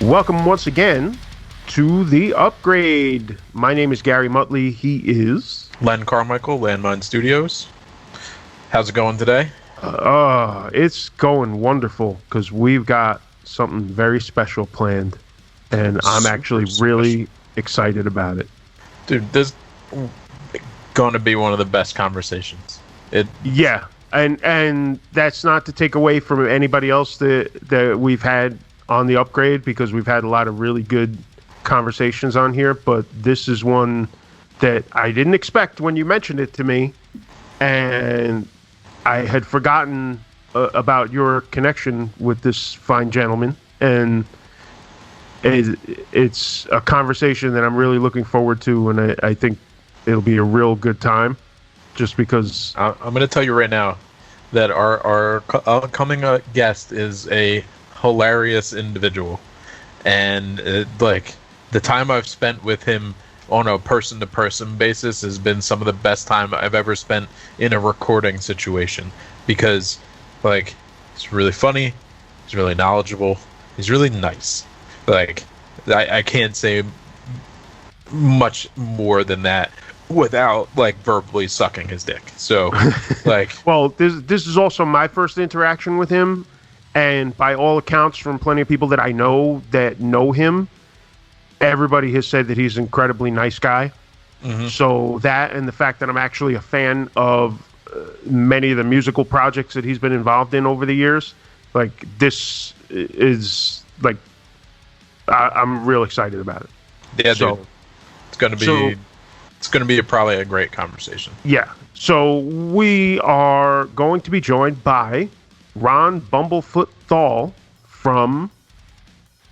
Welcome once again to The Upgrade. My name is Gary Muttley. He is... Len Carmichael, Landmine Studios. How's it going today? It's going wonderful because we've got something very special planned. And I'm actually really excited about it. Dude, this is going to be one of the best conversations. Yeah, and that's not to take away from anybody else that we've had on The Upgrade, because we've had a lot of really good conversations on here, but this is one that I didn't expect when you mentioned it to me, and I had forgotten about your connection with this fine gentleman, and it's a conversation that I'm really looking forward to, and I think it'll be a real good time, just because... I'm going to tell you right now that our upcoming guest is a hilarious individual, and the time I've spent with him on a person-to-person basis has been some of the best time I've ever spent in a recording situation, because he's really funny, he's really knowledgeable, he's really nice. I can't say much more than that without verbally sucking his dick. So well, this is also my first interaction with him. And by all accounts, from plenty of people that I know that know him, everybody has said that he's an incredibly nice guy. Mm-hmm. So that, and the fact that I'm actually a fan of many of the musical projects that he's been involved in over the years, this is I'm real excited about it. Yeah, so, dude. It's going to be probably a great conversation. Yeah. So we are going to be joined by Ron Bumblefoot Thal from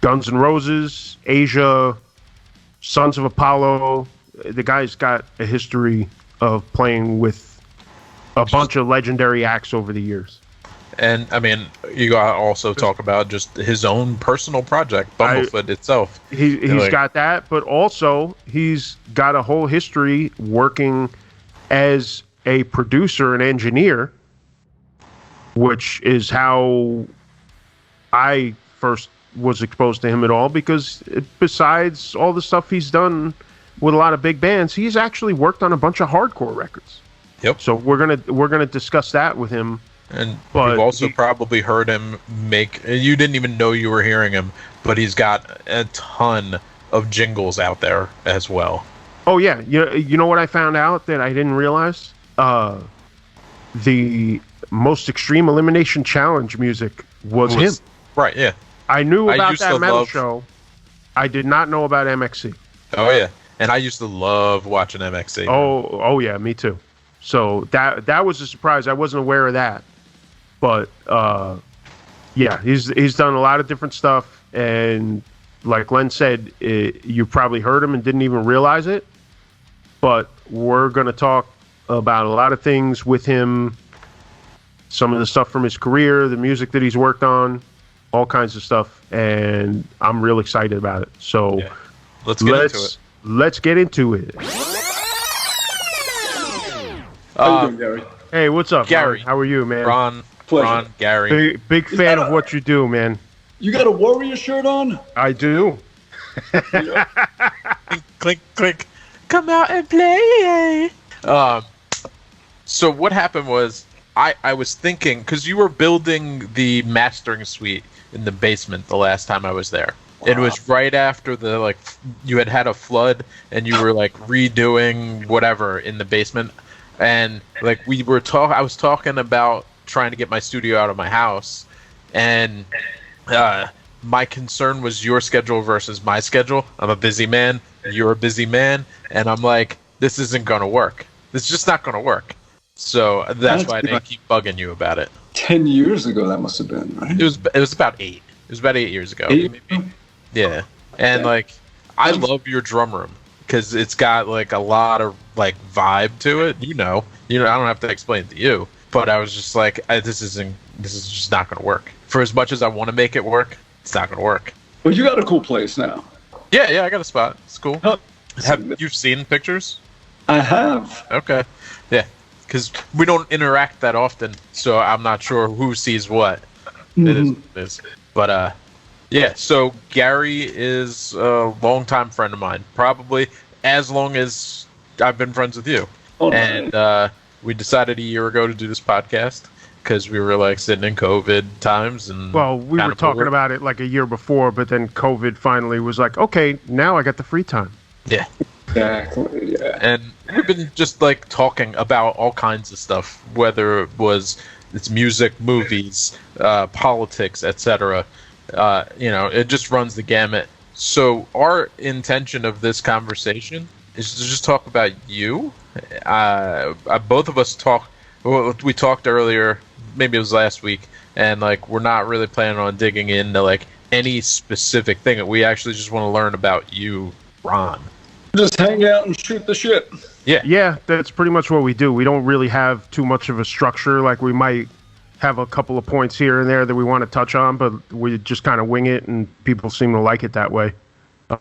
Guns N' Roses, Asia, Sons of Apollo. The guy's got a history of playing with a bunch of legendary acts over the years. And, I mean, you got to also talk about just his own personal project, Bumblefoot itself. He's got that, but also he's got a whole history working as a producer and engineer, which is how I first was exposed to him at all, because besides all the stuff he's done with a lot of big bands, he's actually worked on a bunch of hardcore records. Yep. So we're gonna discuss that with him. And you've also probably heard him make... You didn't even know you were hearing him, but he's got a ton of jingles out there as well. Oh, yeah. You know what I found out that I didn't realize? The Most Extreme Elimination Challenge music was him. Right, yeah. I knew about that metal show. I did not know about MXC. Oh, yeah. And I used to love watching MXC. Oh, yeah, me too. So that was a surprise. I wasn't aware of that. But, yeah, he's done a lot of different stuff. And like Len said, you probably heard him and didn't even realize it. But we're going to talk about a lot of things with him, some of the stuff from his career, the music that he's worked on, all kinds of stuff, and I'm real excited about it. So yeah. Let's get into it. Let's get into it. How you doing, Gary? Hey, what's up, Gary? Ron? How are you, man? Ron, Gary. Big fan of what you do, man. You got a Warrior shirt on? I do. Clink, clink. Come out and play. So what happened was, I was thinking, because you were building the mastering suite in the basement the last time I was there. Wow. It was right after you had a flood, and you were redoing whatever in the basement, and I was talking about trying to get my studio out of my house, and my concern was your schedule versus my schedule. I'm a busy man, you're a busy man, and I'm like, this isn't going to work. This is just not going to work. So that's why I didn't keep bugging you about it. 10 years ago, that must have been, right? It was about 8. It was about 8 years ago. 8? Maybe. Yeah. And I love your drum room because it's got a lot of vibe to it. You know, I don't have to explain it to you. But I was just this is just not going to work. For as much as I want to make it work, it's not going to work. But you got a cool place now. Yeah, I got a spot. It's cool. Have you seen pictures? I have. Okay. Yeah. Because we don't interact that often, so I'm not sure who sees what. Mm-hmm. It is. But Yeah, so Gary is a longtime friend of mine, probably as long as I've been friends with you. Oh, And we decided a year ago to do this podcast because we were like sitting in COVID times. And Well, we were kinda talking bored. about it like a year before, but then COVID finally was like, okay, now I got the free time. Yeah. Exactly. Yeah. And we've been just like talking about all kinds of stuff, whether it was it's music, movies, politics, etc. It just runs the gamut. So our intention of this conversation is to just talk about you. Both of us we talked earlier, maybe it was last week, and like we're not really planning on digging into like any specific thing. We actually just want to learn about you, Ron. Just hang out and shoot the shit. Yeah, that's pretty much what we do. We don't really have too much of a structure. Like, we might have a couple of points here and there that we want to touch on, but we just kind of wing it, and people seem to like it that way.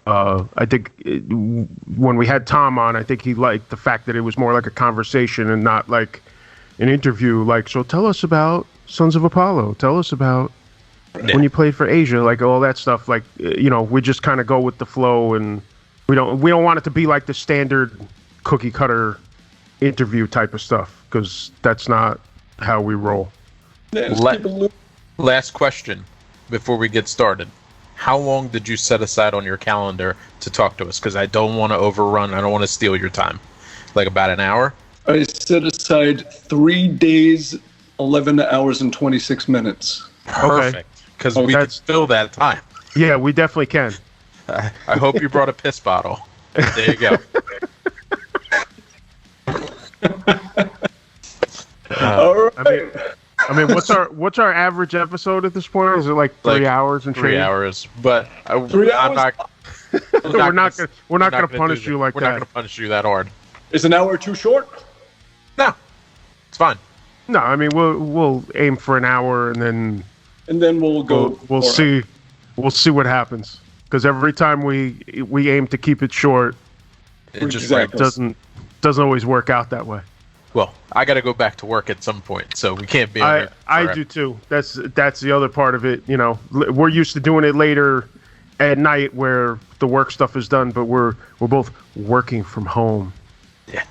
I think when we had Tom on, I think he liked the fact that it was more like a conversation and not like an interview. Like, so tell us about Sons of Apollo. Tell us about when you played for Asia, like all that stuff. Like, we just kind of go with the flow, and we don't want it to be like the standard cookie cutter interview type of stuff, because that's not how we roll. Yeah, Last question before we get started. How long did you set aside on your calendar to talk to us? Because I don't want to overrun. I don't want to steal your time. Like about an hour? I set aside 3 days, 11 hours, and 26 minutes. Perfect. Because we could fill that time. Yeah, we definitely can. I hope you brought a piss bottle. There you go. All right. I mean, what's our average episode at this point? Is it like 3 hours and 3 change? hours, but 3 I'm hours? not. We're not gonna punish you like We're that. not gonna punish you that hard. Is an hour too short? No, it's fine. No, I mean, we'll aim for an hour, and then we'll go. We'll see what happens. Because every time we aim to keep it short, It just Exactly. doesn't always work out that way. Well, I got to go back to work at some point, so we can't be. I do too. That's the other part of it. We're used to doing it later at night where the work stuff is done, but we're both working from home. Yeah.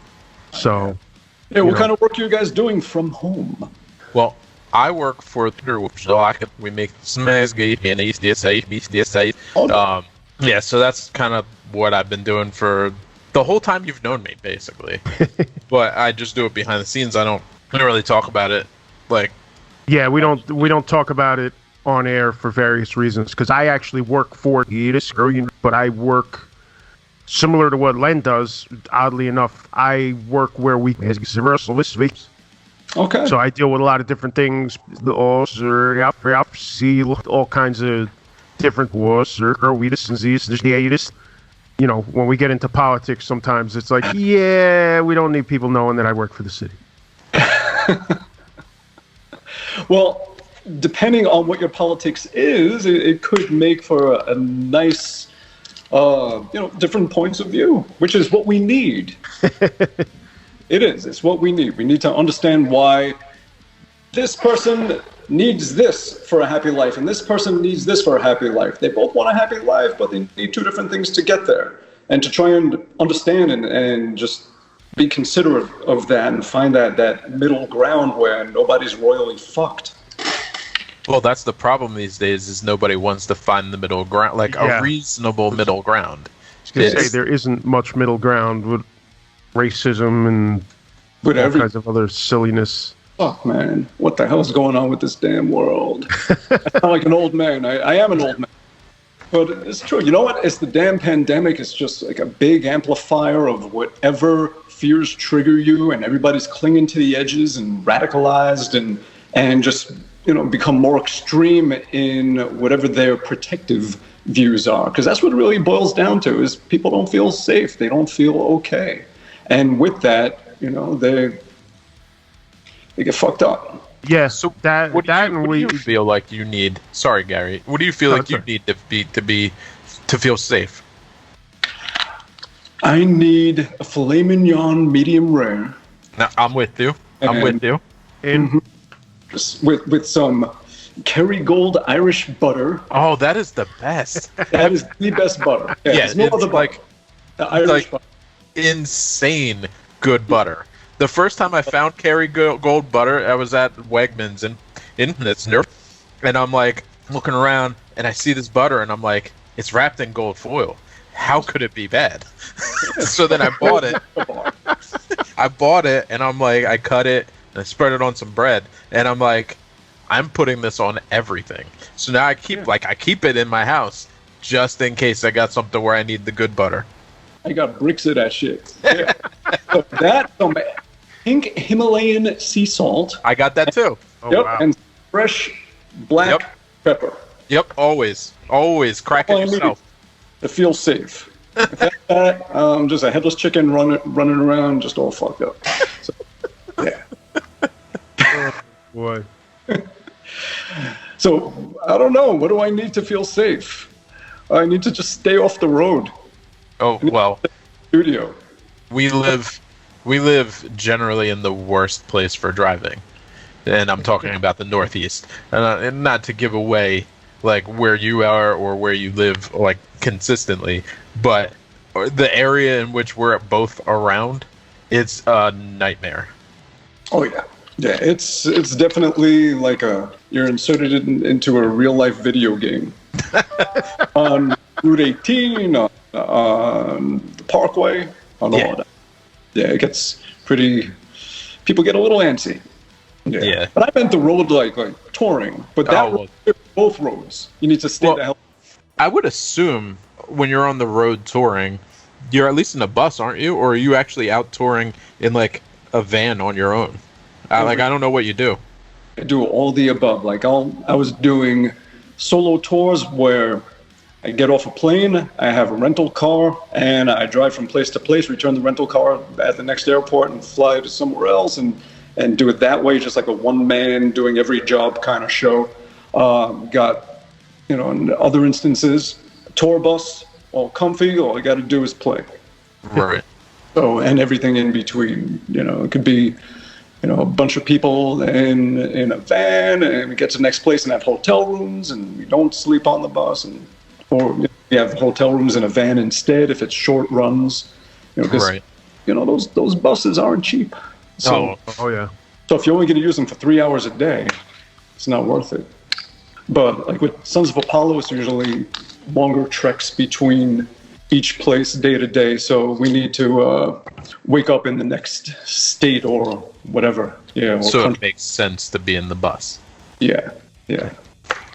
So. Yeah, what kind of work are you guys doing from home? Well, I work for we make yeah, so that's kind of what I've been doing for the whole time you've known me, basically. But I just do it behind the scenes. I don't really talk about it. Like, yeah, we don't talk about it on air for various reasons. Because I actually work for Idiocracy, but I work similar to what Len does. Oddly enough, I work where we Okay. So I deal with a lot of different things. All kinds of different wars. When we get into politics, sometimes it's like, yeah, we don't need people knowing that I work for the city. Well, depending on what your politics is, it could make for a nice, different points of view, which is what we need. It is. It's what we need. We need to understand why this person needs this for a happy life, and this person needs this for a happy life. They both want a happy life, but they need two different things to get there. And to try and understand and just be considerate of that and find that middle ground where nobody's royally fucked. well, that's the problem these days is nobody wants to find the middle ground, like a reasonable middle ground. I was going to say, there isn't much middle ground with racism and With all every kinds of other silliness. fuck, man, what the hell is going on with this damn world? I sound like an old man. I am an old man. But it's true. You know what? It's the damn pandemic. It's just like a big amplifier of whatever fears trigger you, and everybody's clinging to the edges and radicalized and just, become more extreme in whatever their protective views are. Because that's what it really boils down to, is people don't feel safe. They don't feel okay. And with that, they get fucked up. Yeah, so What do you feel like you need? Sorry, Gary. What do you feel like you need to feel safe? I need a filet mignon, medium rare. Now, I'm with you. And Just with some, Kerrygold Irish butter. Oh, that is the best. That is the best butter. Yeah, there's no it's other butter. like The Irish butter. insane good butter. The first time I found Kerrygold butter, I was at Wegmans in Knitsner, and I'm like looking around, and I see this butter, and I'm like, it's wrapped in gold foil. How could it be bad? So then I bought it. And I'm like, I cut it and I spread it on some bread, and I'm like, I'm putting this on everything. So now I keep it in my house just in case I got something where I need the good butter. I got bricks of that shit. Yeah. So pink Himalayan sea salt. I got that too. Oh, Yep, wow. and fresh black pepper. Yep, always crack it yourself. To feel safe. Without that, just a headless chicken running around, just all fucked up. So, yeah. Boy. So I don't know. What do I need to feel safe? I need to just stay off the road. Oh well, Studio. we live generally in the worst place for driving, and I'm talking about the Northeast. And not to give away like where you are or where you live like consistently, but the area in which we're both around, it's a nightmare. Oh yeah, yeah. It's definitely like you're inserted into a real life video game. On Route 18, on the Parkway, on all that. Yeah, it gets pretty. People get a little antsy. Yeah. But I meant the road like touring, but that both roads. You need to stay the hell. I would assume when you're on the road touring, you're at least in a bus, aren't you? Or are you actually out touring in like a van on your own? I don't know what you do. I do all the above. Like I was doing solo tours where I get off a plane, I have a rental car, and I drive from place to place, return the rental car at the next airport, and fly to somewhere else, and do it that way, just like a one-man doing every job kind of show. Got, in other instances, a tour bus, all comfy, all I got to do is play. Right. So, and everything in between, it could be, a bunch of people in a van, and we get to the next place and have hotel rooms, and we don't sleep on the bus, or we have hotel rooms in a van instead if it's short runs, because those buses aren't cheap. So, oh yeah. So if you're only going to use them for 3 hours a day, it's not worth it. But like with Sons of Apollo, it's usually longer treks between each place day to day, so we need to wake up in the next state or whatever. Yeah. So it makes sense to be in the bus. Yeah. Yeah.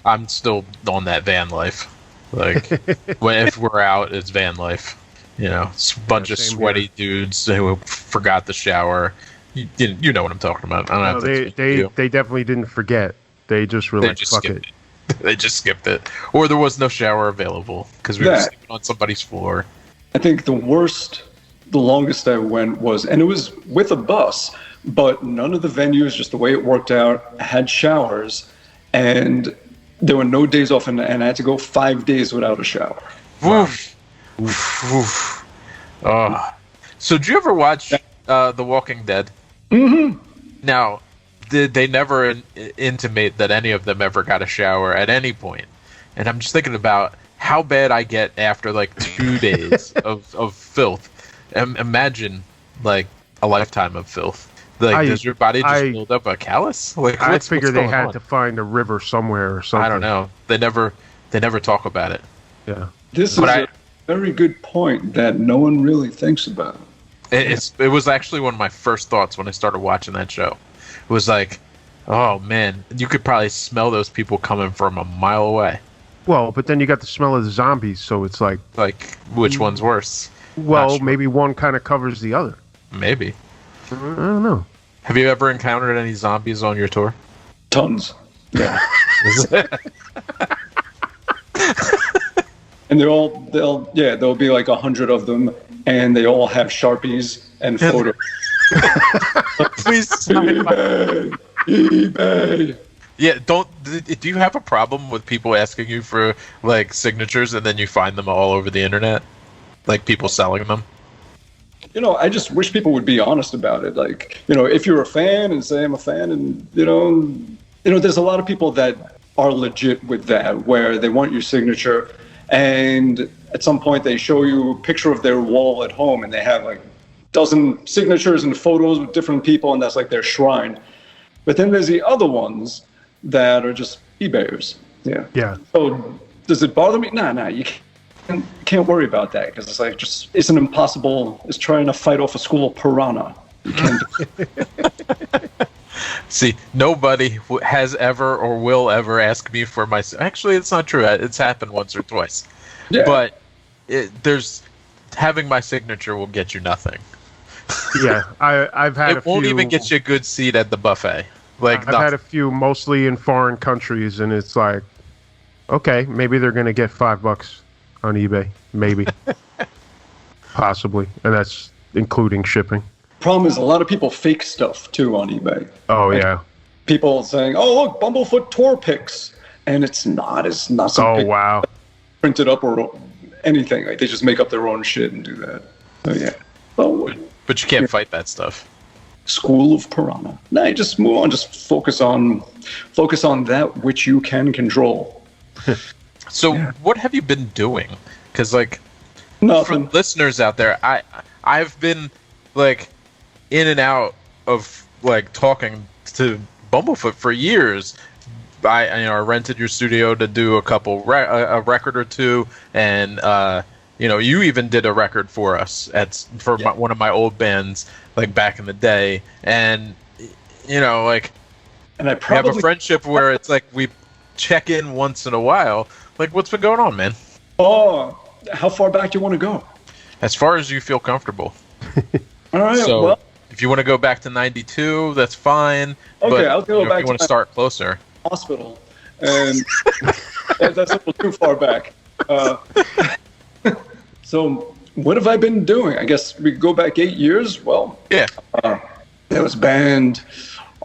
I'm still on that van life. Like, if we're out, it's van life. It's a bunch of sweaty dudes who forgot the shower. You know what I'm talking about. I don't have to they definitely didn't forget. They just were like, fuck it. They just skipped it. Or there was no shower available because we were sleeping on somebody's floor. I think the longest I went was, and it was with a bus, but none of the venues, just the way it worked out, had showers, and there were no days off, and I had to go 5 days without a shower. Oof. Oof. So did you ever watch The Walking Dead? Mm-hmm. Now, they never intimate that any of them ever got a shower at any point. And I'm just thinking about how bad I get after like 2 days of filth. Imagine like a lifetime of filth. Like, does your body just build up a callus? Like, I figure they had to find a river somewhere or something. I don't know. They never talk about it. Yeah. This is a very good point that no one really thinks about. It was actually one of my first thoughts when I started watching that show. It was like, oh man, you could probably smell those people coming from a mile away. Well, but then you got the smell of the zombies, so it's like which one's worse? Well, maybe one kind of covers the other. Maybe. I don't know. Have you ever encountered any zombies on your tour? Tons. Yeah. And there'll be like 100 of them, and they all have Sharpies and photos. Please eBay. Yeah, do you have a problem with people asking you for like signatures and then you find them all over the internet? Like people selling them? I just wish people would be honest about it. Like, if you're a fan and say I'm a fan, and there's a lot of people that are legit with that, where they want your signature, and at some point they show you a picture of their wall at home, and they have like a dozen signatures and photos with different people, and that's like their shrine. But then there's the other ones that are just eBayers. Yeah. Yeah. So does it bother me? Nah, you can't worry about that, because it's like it's an impossible. It's trying to fight off a school of piranha. You can't do it. See, nobody has ever or will ever ask me for my... Actually, it's not true. It's happened once or twice. Yeah. But having my signature will get you nothing. Yeah, I've had it won't even get you a good seat at the buffet. Like I've had a few, mostly in foreign countries, and it's like, okay, maybe they're going to get $5 on eBay. Maybe. Possibly. And that's including shipping. Problem is, a lot of people fake stuff too on eBay. Oh, yeah. People saying, "Oh, look, Bumblefoot tour pics," and it's not some Oh, wow. printed up or anything. Like, they just make up their own shit and do that. So yeah. Oh, but you can't fight that stuff. School of piranha. No, you just move on. Just focus on that which you can control. So what have you been doing? Because like, nothing. For listeners out there, I've been like in and out of like talking to Bumblefoot for years. I rented your studio to do a couple a record or two, and you even did a record for us one of my old bands like back in the day, and and I probably have a friendship where it's like we check in once in a while. Like, what's been going on, man? Oh, how far back do you want to go? As far as you feel comfortable. All right. So, well, if you want to go back to '92, that's fine. Okay, but, I'll go back. If you want to start closer. Hospital, and that's a little too far back. So, what have I been doing? I guess we go back 8 years. Well, yeah. There was a band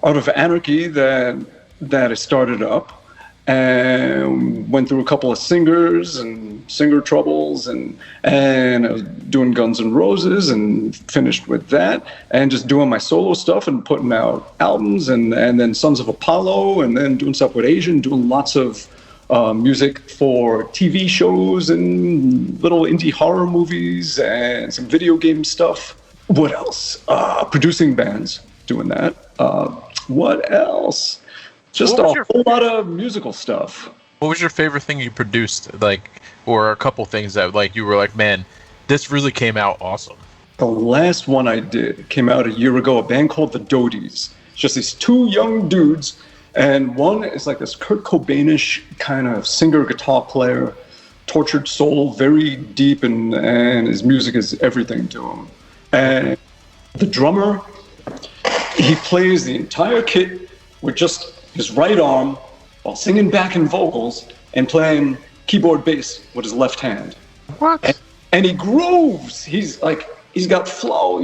out of Anarchy that I started up, and went through a couple of singers and singer troubles, and I was doing Guns N' Roses and finished with that, and just doing my solo stuff and putting out albums, and then Sons of Apollo, and then doing stuff with Asian, doing lots of music for TV shows and little indie horror movies and some video game stuff. What else? Producing bands, doing that. What else? Just a whole lot of musical stuff. What was your favorite thing you produced? Or a couple things that you were like, man, this really came out awesome. The last one I did came out a year ago, a band called the Doties. It's just these two young dudes, and one is like this Kurt Cobainish kind of singer, guitar player, tortured soul, very deep, and his music is everything to him. And the drummer, he plays the entire kit with just his right arm while singing backing vocals and playing keyboard bass with his left hand. What? And he grooves. He's got flow.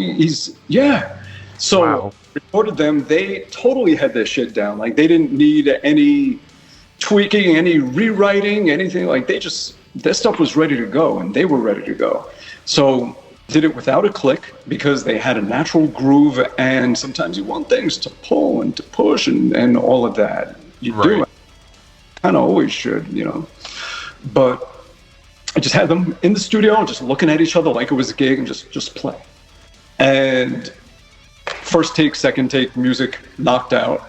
So wow. Recorded them. They totally had their shit down. Like, they didn't need any tweaking, any rewriting, anything. Like, their stuff was ready to go, and they were ready to go. So did it without a click, because they had a natural groove, and sometimes you want things to pull and to push and all of that. You do it. Kind of always should, But I just had them in the studio, just looking at each other like it was a gig, and just play. And first take, second take, music knocked out.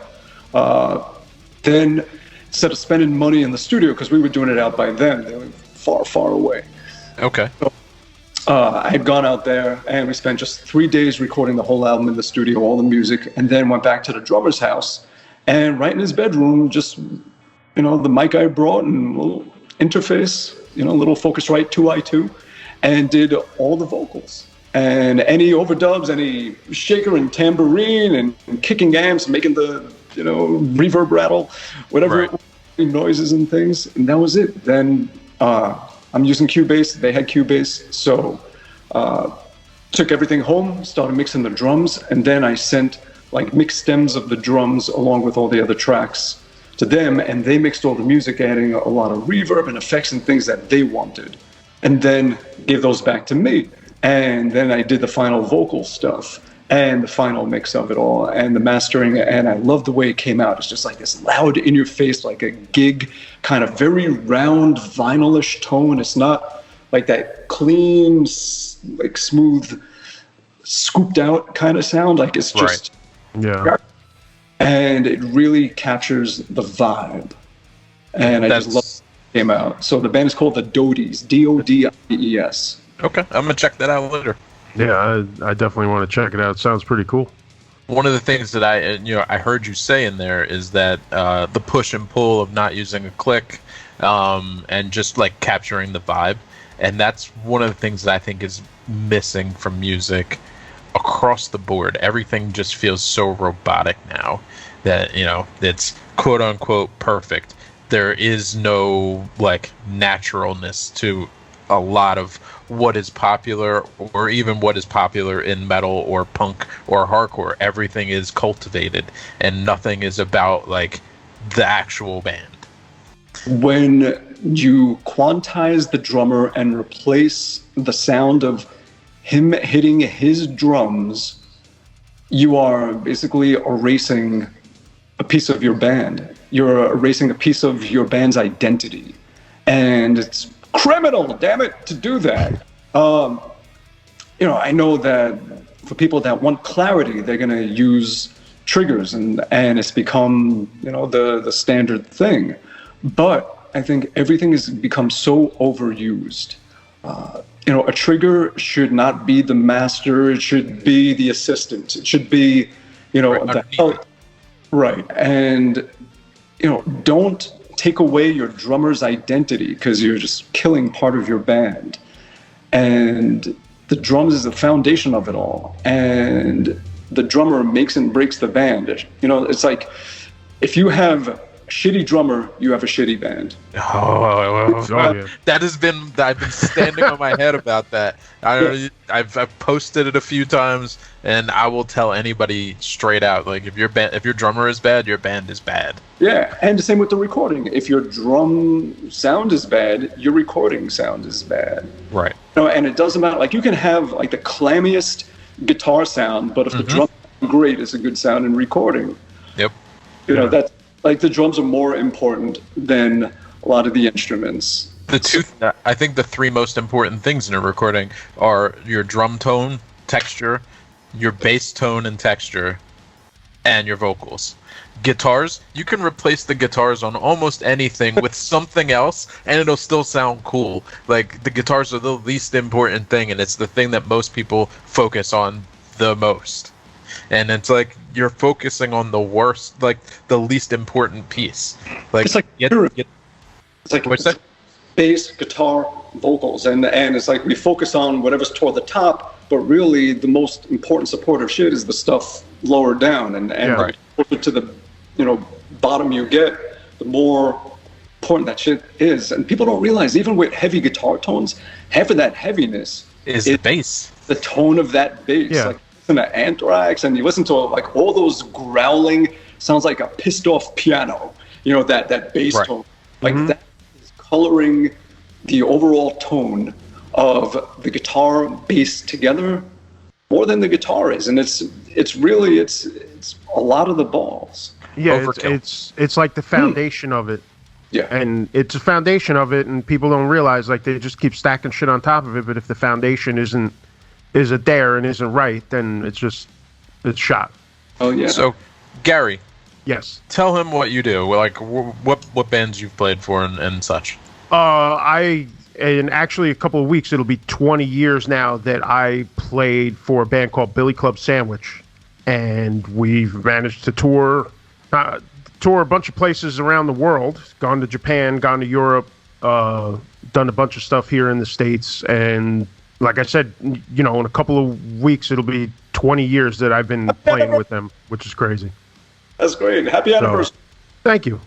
Then instead of spending money in the studio, because we were doing it out by them, they were far, far away. Okay. So, I had gone out there, and we spent just 3 days recording the whole album in the studio, all the music, and then went back to the drummer's house, and right in his bedroom, just, the mic I brought and a little interface, little Focusrite 2i2, and did all the vocals. And any overdubs, any shaker and tambourine and kicking amps, making the, reverb rattle, whatever noises and things, and that was it. Then I'm using Cubase. They had Cubase, so took everything home, started mixing the drums, and then I sent mixed stems of the drums along with all the other tracks to them, and they mixed all the music, adding a lot of reverb and effects and things that they wanted, and then gave those back to me. And then I did the final vocal stuff, and the final mix of it all and the mastering. And I love the way it came out. It's just like this loud in your face, like a gig kind of very round vinylish tone. It's not like that clean, like smooth, scooped out kind of sound. Like it's just, and it really captures the vibe. And I just love it came out. So the band is called the Dodies, Dodies. Okay, I'm gonna check that out later. Yeah, I definitely want to check it out. It sounds pretty cool. One of the things that I heard you say in there is that the push and pull of not using a click and just like capturing the vibe, and that's one of the things that I think is missing from music across the board. Everything just feels so robotic now that it's quote unquote perfect. There is no like naturalness to a lot of what is popular, or even what is popular in metal or punk or hardcore. Everything is cultivated and nothing is about like the actual band. When you quantize the drummer and replace the sound of him hitting his drums, you are basically erasing a piece of your band. You're erasing a piece of your band's identity. And it's criminal, damn it, to do that. I know that for people that want clarity, they're going to use triggers, and it's become, the standard thing. But I think everything has become so overused. A trigger should not be the master. It should be the assistant. It should be, right. And, don't take away your drummer's identity, because you're just killing part of your band. And the drums is the foundation of it all. And the drummer makes and breaks the band. It's like if you have a shitty drummer, you have a shitty band. Yeah. I've been standing on my head about that. I've posted it a few times, and I will tell anybody straight out, like if your drummer is bad, your band is bad. Yeah, and the same with the recording. If your drum sound is bad, your recording sound is bad. Right. And it doesn't matter. Like you can have like the clammiest guitar sound, but if the drum is great, it's a good sound in recording. Yep. That's like the drums are more important than a lot of the instruments. I think the three most important things in a recording are your drum tone, texture, your bass tone and texture, and your vocals. Guitars, you can replace the guitars on almost anything with something else, and it'll still sound cool. Like, the guitars are the least important thing, and it's the thing that most people focus on the most. And it's like you're focusing on the worst, like the least important piece. Like it's like it's like what's that? Bass, guitar, vocals, and it's like we focus on whatever's toward the top, but really the most important supportive shit is the stuff lower down, and right. The closer to the bottom you get, the more important that shit is. And people don't realize, even with heavy guitar tones, half of that heaviness is the bass, the tone of that bass. Yeah. Like listen to Anthrax, and you listen to like all those growling, sounds like a pissed off piano. That bass right. tone, like that is coloring the overall tone of the guitar bass together more than the guitar is, and it's really a lot of the balls. Yeah, it's like the foundation of it. Yeah, and it's a foundation of it, and people don't realize, like, they just keep stacking shit on top of it. But if the foundation isn't there and isn't right, then it's shot. Oh yeah. So, Gary, yes, tell him what you do. Like, what bands you've played for and such. In actually a couple of weeks, it'll be 20 years now that I played for a band called Billy Club Sandwich, and we've managed to tour a bunch of places around the world. Gone to Japan, gone to Europe, done a bunch of stuff here in the States, and like I said, in a couple of weeks, it'll be 20 years that I've been playing with them, which is crazy. That's great. Happy anniversary. Thank you.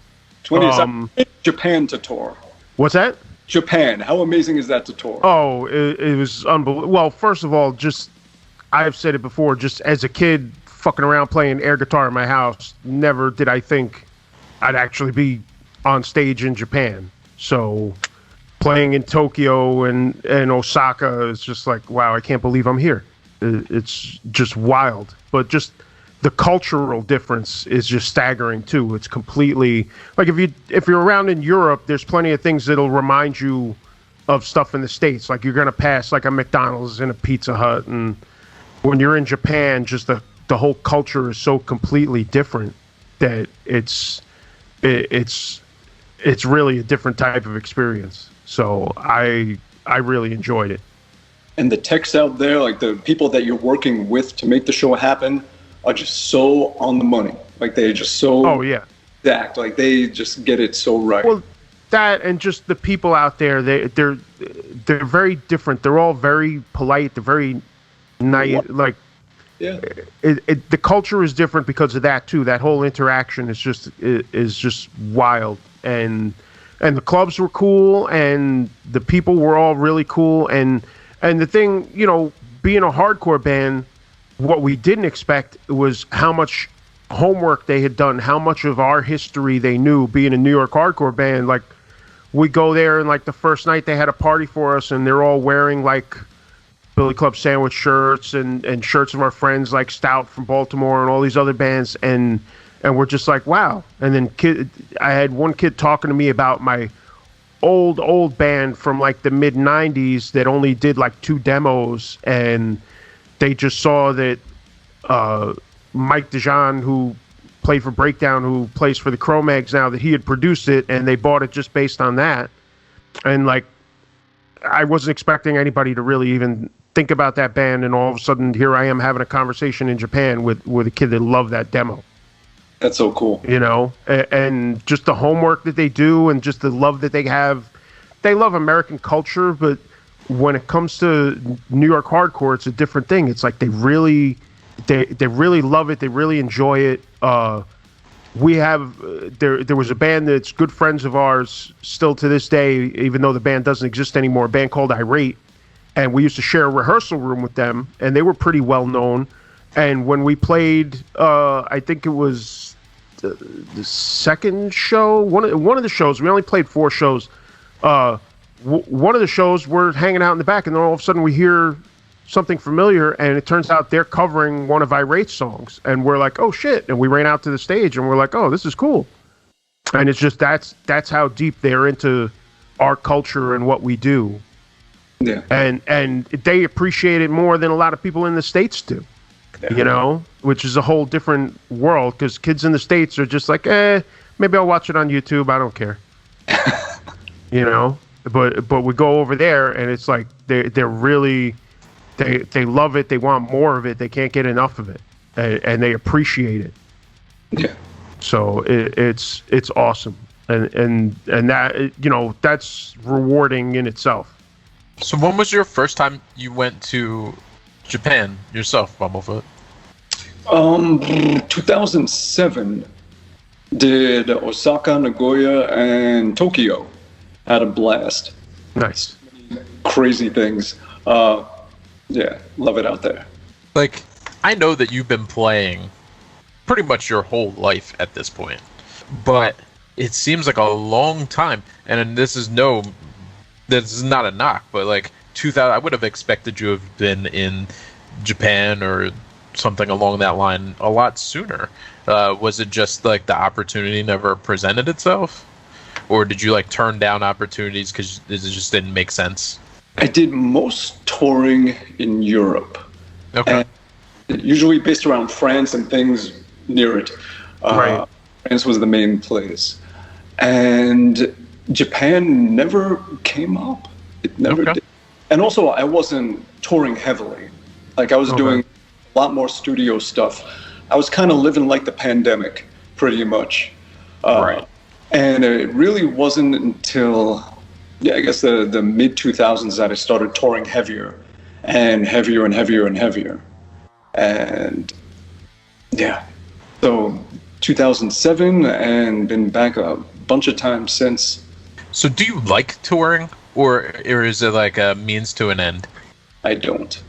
20 years. Japan to tour. What's that? Japan. How amazing is that to tour? Oh, it was unbelievable. Well, first of all, I've said it before, just as a kid fucking around playing air guitar in my house, never did I think I'd actually be on stage in Japan. So playing in Tokyo and Osaka is just like, wow, I can't believe I'm here. it's just wild. But just the cultural difference is just staggering too. It's completely like if you're around in Europe, there's plenty of things that'll remind you of stuff in the States. Like you're gonna pass like a McDonald's and a Pizza Hut, and when you're in Japan, just the whole culture is so completely different that it's really a different type of experience. So I really enjoyed it. And the techs out there, like the people that you're working with to make the show happen, are just so on the money. Like they're just so exact. Like they just get it so right. Well, that and just the people out there, they're very different. They're all very polite. They're very nice. Like, yeah, the culture is different because of that too. That whole interaction is just wild. And the clubs were cool, and the people were all really cool. And the thing, you know, being a hardcore band, what we didn't expect was how much homework they had done, how much of our history they knew. Being a New York hardcore band, like we go there and like the first night they had a party for us, and they're all wearing like Billy Club Sandwich shirts and shirts of our friends like Stout from Baltimore and all these other bands, and we're just like, wow. And then I had one kid talking to me about my old band from like the mid 90s that only did like 2 demos, and they just saw that Mike DeJean, who played for Breakdown, who plays for the Cro-Mags now, that he had produced it, and they bought it just based on that. And like, I wasn't expecting anybody to really even think about that band, and all of a sudden here I am having a conversation in Japan with a kid that loved that demo. That's so cool. You know, and just the homework that they do and just the love that they have. They love American culture, but when it comes to New York hardcore, it's a different thing. It's like they really love it. They really enjoy it. We have there was a band that's good friends of ours still to this day, even though the band doesn't exist anymore, a band called Irate, and we used to share a rehearsal room with them, and they were pretty well known. And when we played, I think it was the second show, one of the shows, we only played 4 shows. One of the shows, we're hanging out in the back, and then all of a sudden we hear something familiar, and it turns out they're covering one of Irate's songs, and we're like, oh shit. And we ran out to the stage, and we're like, oh, this is cool. And it's just that's how deep they're into our culture and what we do. Yeah. And they appreciate it more than a lot of people in the States do. Yeah. You know, which is a whole different world, because kids in the States are just like, maybe I'll watch it on YouTube, I don't care. You know, but we go over there, and it's like they're really they love it. They want more of it. They can't get enough of it, and they appreciate it. Yeah. So it's awesome, and that, you know, that's rewarding in itself. So when was your first time you went to Japan yourself, Bumblefoot? 2007. Did Osaka, Nagoya, and Tokyo. Had a blast. Nice. Crazy things. Yeah, love it out there. Like, I know that you've been playing pretty much your whole life at this point, but it seems like a long time. And this is not a knock, but like 2000, I would have expected you to have been in Japan or something along that line a lot sooner. Was it just like the opportunity never presented itself? Or did you like turn down opportunities because it just didn't make sense? I did most touring in Europe. Okay. And usually based around France and things near it. Right. France was the main place. And Japan never came up. It never did. And also, I wasn't touring heavily. Like, I was doing a lot more studio stuff. I was kind of living like the pandemic, pretty much. Right. And it really wasn't until, I guess, the mid-2000s that I started touring heavier and heavier and heavier and heavier. And, yeah. So, 2007, and been back a bunch of times since. So do you like touring, or is it like a means to an end? I don't.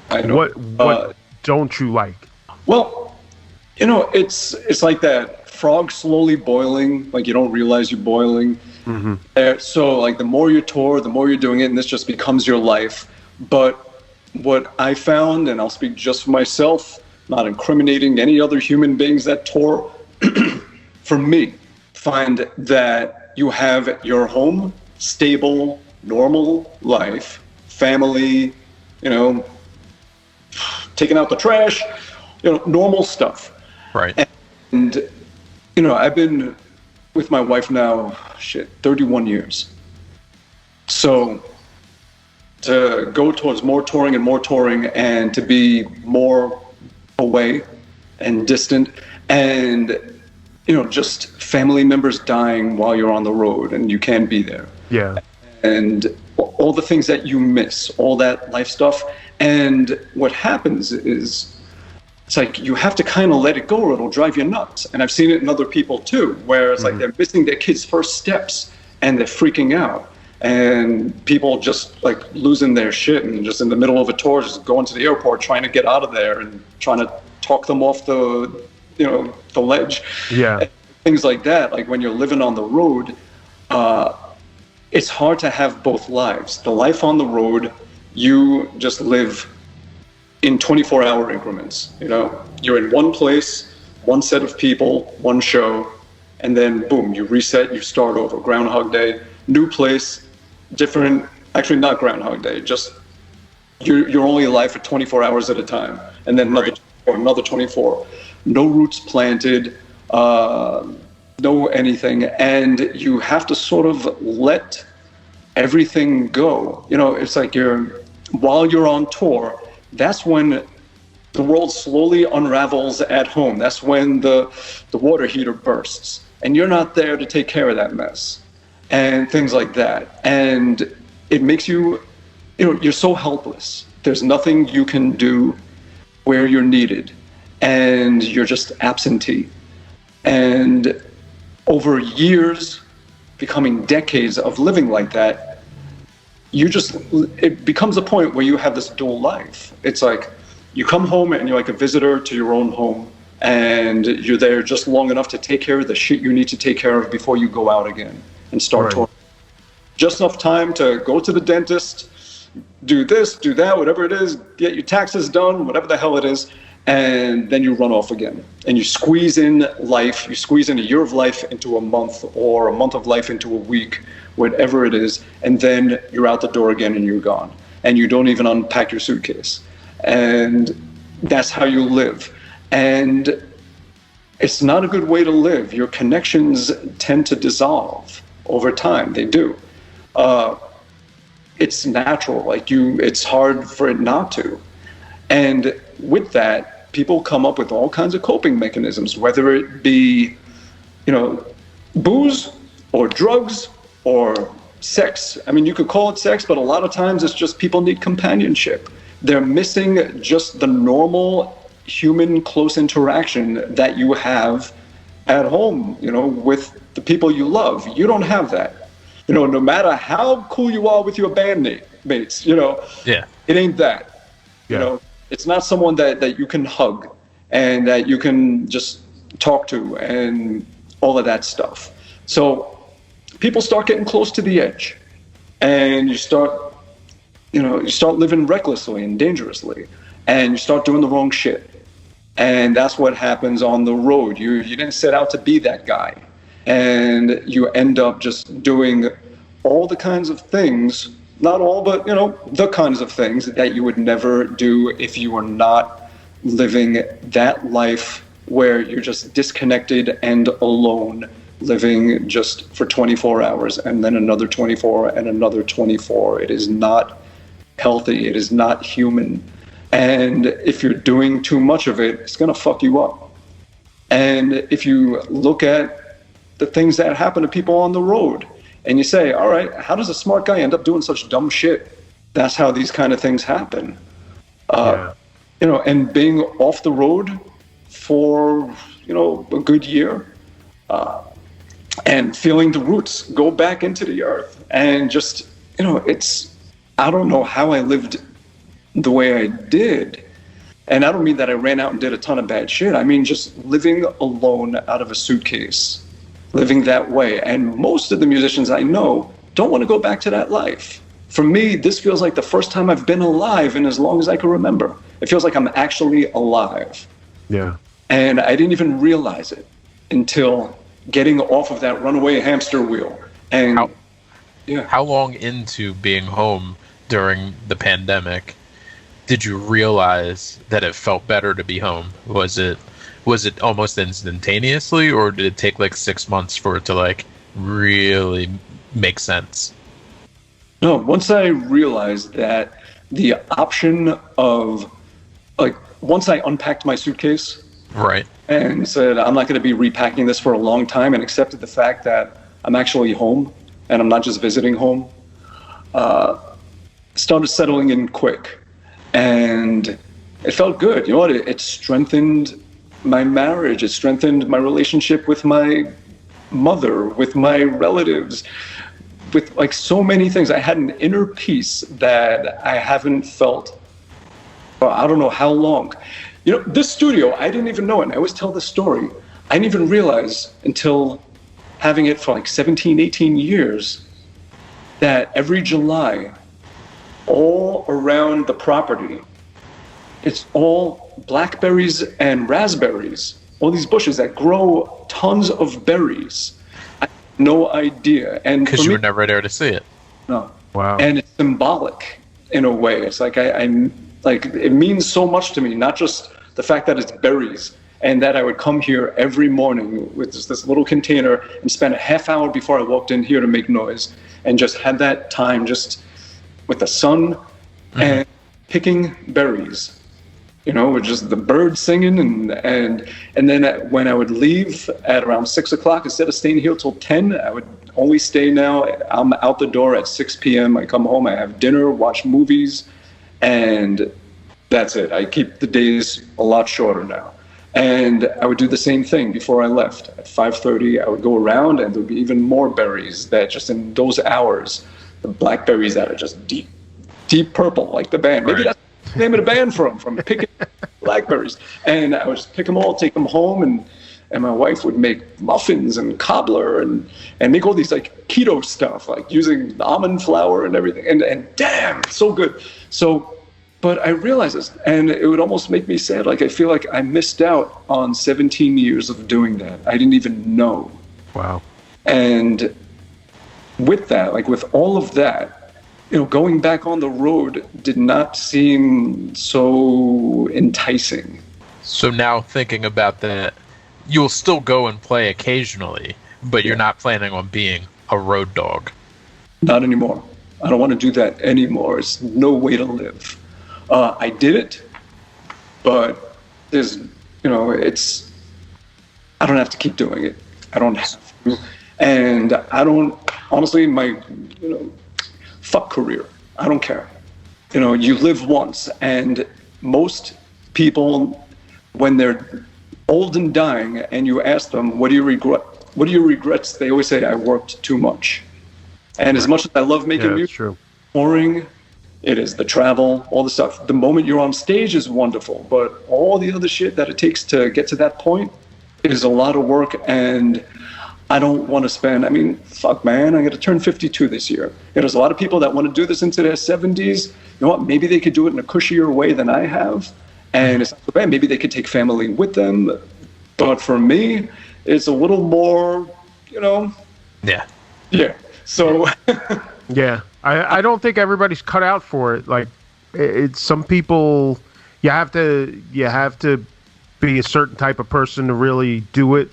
What don't you like? Well, you know, it's like that frog slowly boiling, like you don't realize you're boiling. Mm-hmm. So like the more you tour, the more you're doing it, and this just becomes your life. But what I found, and I'll speak just for myself, not incriminating any other human beings that tour, for me, find that you have your home, stable, normal life, family, taking out the trash, normal stuff. Right. And, I've been with my wife now, 31 years. So to go towards more touring and to be more away and distant and, just family members dying while you're on the road and you can't be there. Yeah. And all the things that you miss, all that life stuff. And what happens is, it's like you have to kind of let it go or it'll drive you nuts. And I've seen it in other people too, where it's like they're missing their kids' first steps and they're freaking out. And people just like losing their shit and just in the middle of a tour, just going to the airport, trying to get out of there and trying to talk them off the ledge. Yeah. And things like that. Like when you're living on the road, it's hard to have both lives. The life on the road, you just live in 24-hour increments. You're in one place, one set of people, one show, and then boom, you reset, you start over. Groundhog Day, new place, different. Actually, not Groundhog Day. Just you're only alive for 24 hours at a time, and then another 24. No roots planted, no anything, and you have to sort of let everything go. It's like while you're on tour, that's when the world slowly unravels at home. That's when the water heater bursts, and you're not there to take care of that mess and things like that. And it makes you, you're so helpless. There's nothing you can do where you're needed, and you're just absentee. And over years, becoming decades of living like that, it becomes a point where you have this dual life. It's like you come home and you're like a visitor to your own home, and you're there just long enough to take care of the shit you need to take care of before you go out again and start touring. Just enough time to go to the dentist, do this, do that, whatever it is, get your taxes done, whatever the hell it is, and then you run off again. And you squeeze in life, you squeeze in a year of life into a month, or a month of life into a week, whatever it is, and then you're out the door again and you're gone. And you don't even unpack your suitcase. And that's how you live. And it's not a good way to live. Your connections tend to dissolve over time. They do. It's natural. It's hard for it not to. And with that, people come up with all kinds of coping mechanisms, whether it be, booze or drugs or sex. I mean, you could call it sex, but a lot of times it's just people need companionship. They're missing just the normal human close interaction that you have at home, with the people you love. You don't have that. No matter how cool you are with your bandmates, Yeah. It ain't that. Yeah. It's not someone that you can hug and that you can just talk to and all of that stuff. So people start getting close to the edge, and you start living recklessly and dangerously, and you start doing the wrong shit. And that's what happens on the road. You didn't set out to be that guy, and you end up just doing all the kinds of things, not all, but the kinds of things that you would never do if you were not living that life where you're just disconnected and alone, living just for 24 hours and then another 24 and another 24. It is not healthy. It is not human. And if you're doing too much of it, it's going to fuck you up. And if you look at the things that happen to people on the road and you say, all right, how does a smart guy end up doing such dumb shit? That's how these kind of things happen. And being off the road for, a good year, and feeling the roots go back into the earth, and just, I don't know how I lived the way I did. And I don't mean that I ran out and did a ton of bad shit. I mean just living alone out of a suitcase, living that way. And most of the musicians I know don't want to go back to that life. For me, this feels like the first time I've been alive in as long as I can remember. It feels like I'm actually alive. Yeah. And I didn't even realize it until getting off of that runaway hamster wheel. And how long into being home during the pandemic did you realize that it felt better to be home? Was it almost instantaneously, or did it take like 6 months for it to like really make sense? No, once I realized that the option of, like, once I unpacked my suitcase, right, and said I'm not going to be repacking this for a long time, and accepted the fact that I'm actually home and I'm not just visiting home, started settling in quick, and it felt good. You know what? It strengthened my marriage. It strengthened my relationship with my mother, with my relatives, with like so many things. I had an inner peace that I haven't felt for I don't know how long. You know, this studio, I didn't even know it. And I always tell this story. I didn't even realize until having it for like 17, 18 years that every July, all around the property, it's all blackberries and raspberries. All these bushes that grow tons of berries. I had no idea. And because you were never there to see it. No. Wow. And it's symbolic in a way. It's like I'm like, it means so much to me, not just the fact that it's berries, and that I would come here every morning with just this little container and spend a half hour before I walked in here to make noise, and just had that time just with the sun and picking berries. You know, with just the birds singing, and then when I would leave at around 6 o'clock, instead of staying here till 10, I would only stay now. I'm out the door at 6 p.m. I come home, I have dinner, watch movies, and that's it. I keep the days a lot shorter now. And I would do the same thing before I left. At 5:30, I would go around, and there would be even more berries that just in those hours, the blackberries that are just deep purple, like the band. Maybe that's the name of the band from picking blackberries. And I would just pick them all, take them home, and my wife would make muffins and cobbler and make all these like keto stuff, like using almond flour and everything. And damn, so good. So, but I realized this, and it would almost make me sad. Like, I feel like I missed out on 17 years of doing that. I didn't even know. Wow. And with that, like with all of that, you know, going back on the road did not seem so enticing. So now thinking about that, you'll still go and play occasionally, but you're not planning on being a road dog. Not anymore. I don't want to do that anymore. It's no way to live. I did it, but there's, you know, I don't have to keep doing it. I don't have to. And I don't, honestly, fuck career. I don't care. You know, you live once, and most people, when they're old and dying, and you ask them, what do you regret? What are your regrets? They always say, I worked too much. And as much as I love making music, true. Boring, it is the travel, all the stuff. The moment you're on stage is wonderful, but all the other shit that it takes to get to that point is a lot of work, and I don't want to spend, fuck, man, I'm going to turn 52 this year. There's a lot of people that want to do this into their 70s. You know what? Maybe they could do it in a cushier way than I have, and it's not so bad. Maybe they could take family with them, but for me, it's a little more, you know. Yeah. Yeah. So. Yeah. I don't think everybody's cut out for it. Like, it's some people, you have to be a certain type of person to really do it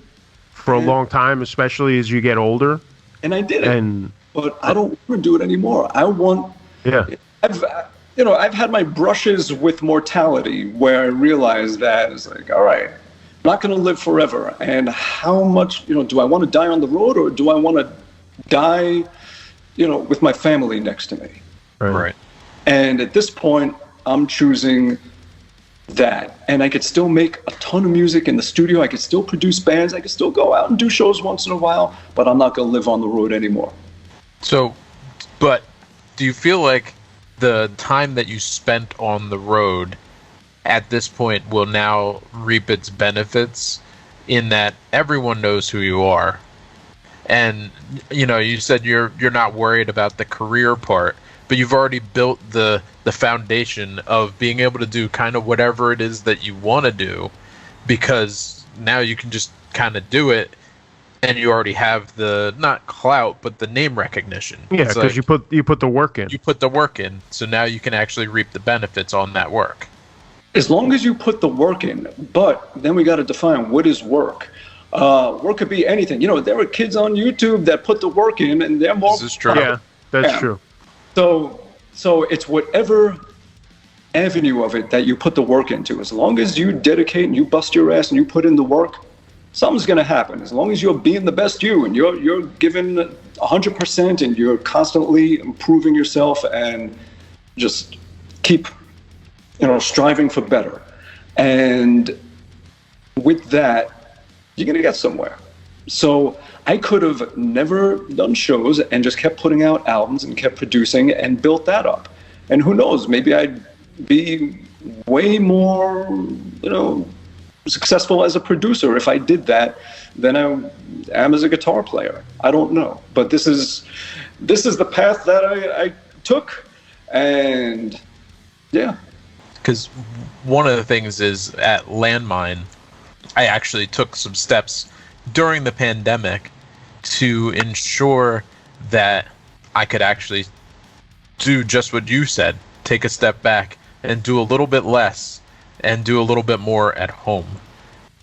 for a long time, especially as you get older. And I did it, but I don't want to do it anymore. I want. Yeah. I've had my brushes with mortality where I realized that it's like, all right, I'm not going to live forever. And how much, do I want to die on the road, or do I want to die, with my family next to me? Right. And at this point, I'm choosing that. And I could still make a ton of music in the studio. I could still produce bands. I could still go out and do shows once in a while, but I'm not going to live on the road anymore. So, but do you feel like the time that you spent on the road at this point will now reap its benefits in that everyone knows who you are? And, you said you're not worried about the career part, but you've already built the foundation of being able to do kind of whatever it is that you want to do, because now you can just kind of do it, and you already have the, not clout, but the name recognition. Yeah, because like, you put the work in. You put the work in, so now you can actually reap the benefits on that work. As long as you put the work in, but then we got to define what is work. Work could be anything. There are kids on YouTube that put the work in, and they're more. This is true. Yeah, that's true. So it's whatever avenue of it that you put the work into. As long as you dedicate and you bust your ass and you put in the work, something's going to happen. As long as you're being the best you and you're giving 100% and you're constantly improving yourself and just keep, striving for better. And with that, you're going to get somewhere. So I could have never done shows and just kept putting out albums and kept producing and built that up. And who knows, maybe I'd be way more, successful as a producer if I did that than I am as a guitar player. I don't know. But this is the path that I took, and yeah. Because one of the things is at Landmine, I actually took some steps during the pandemic to ensure that I could actually do just what you said, take a step back and do a little bit less and do a little bit more at home.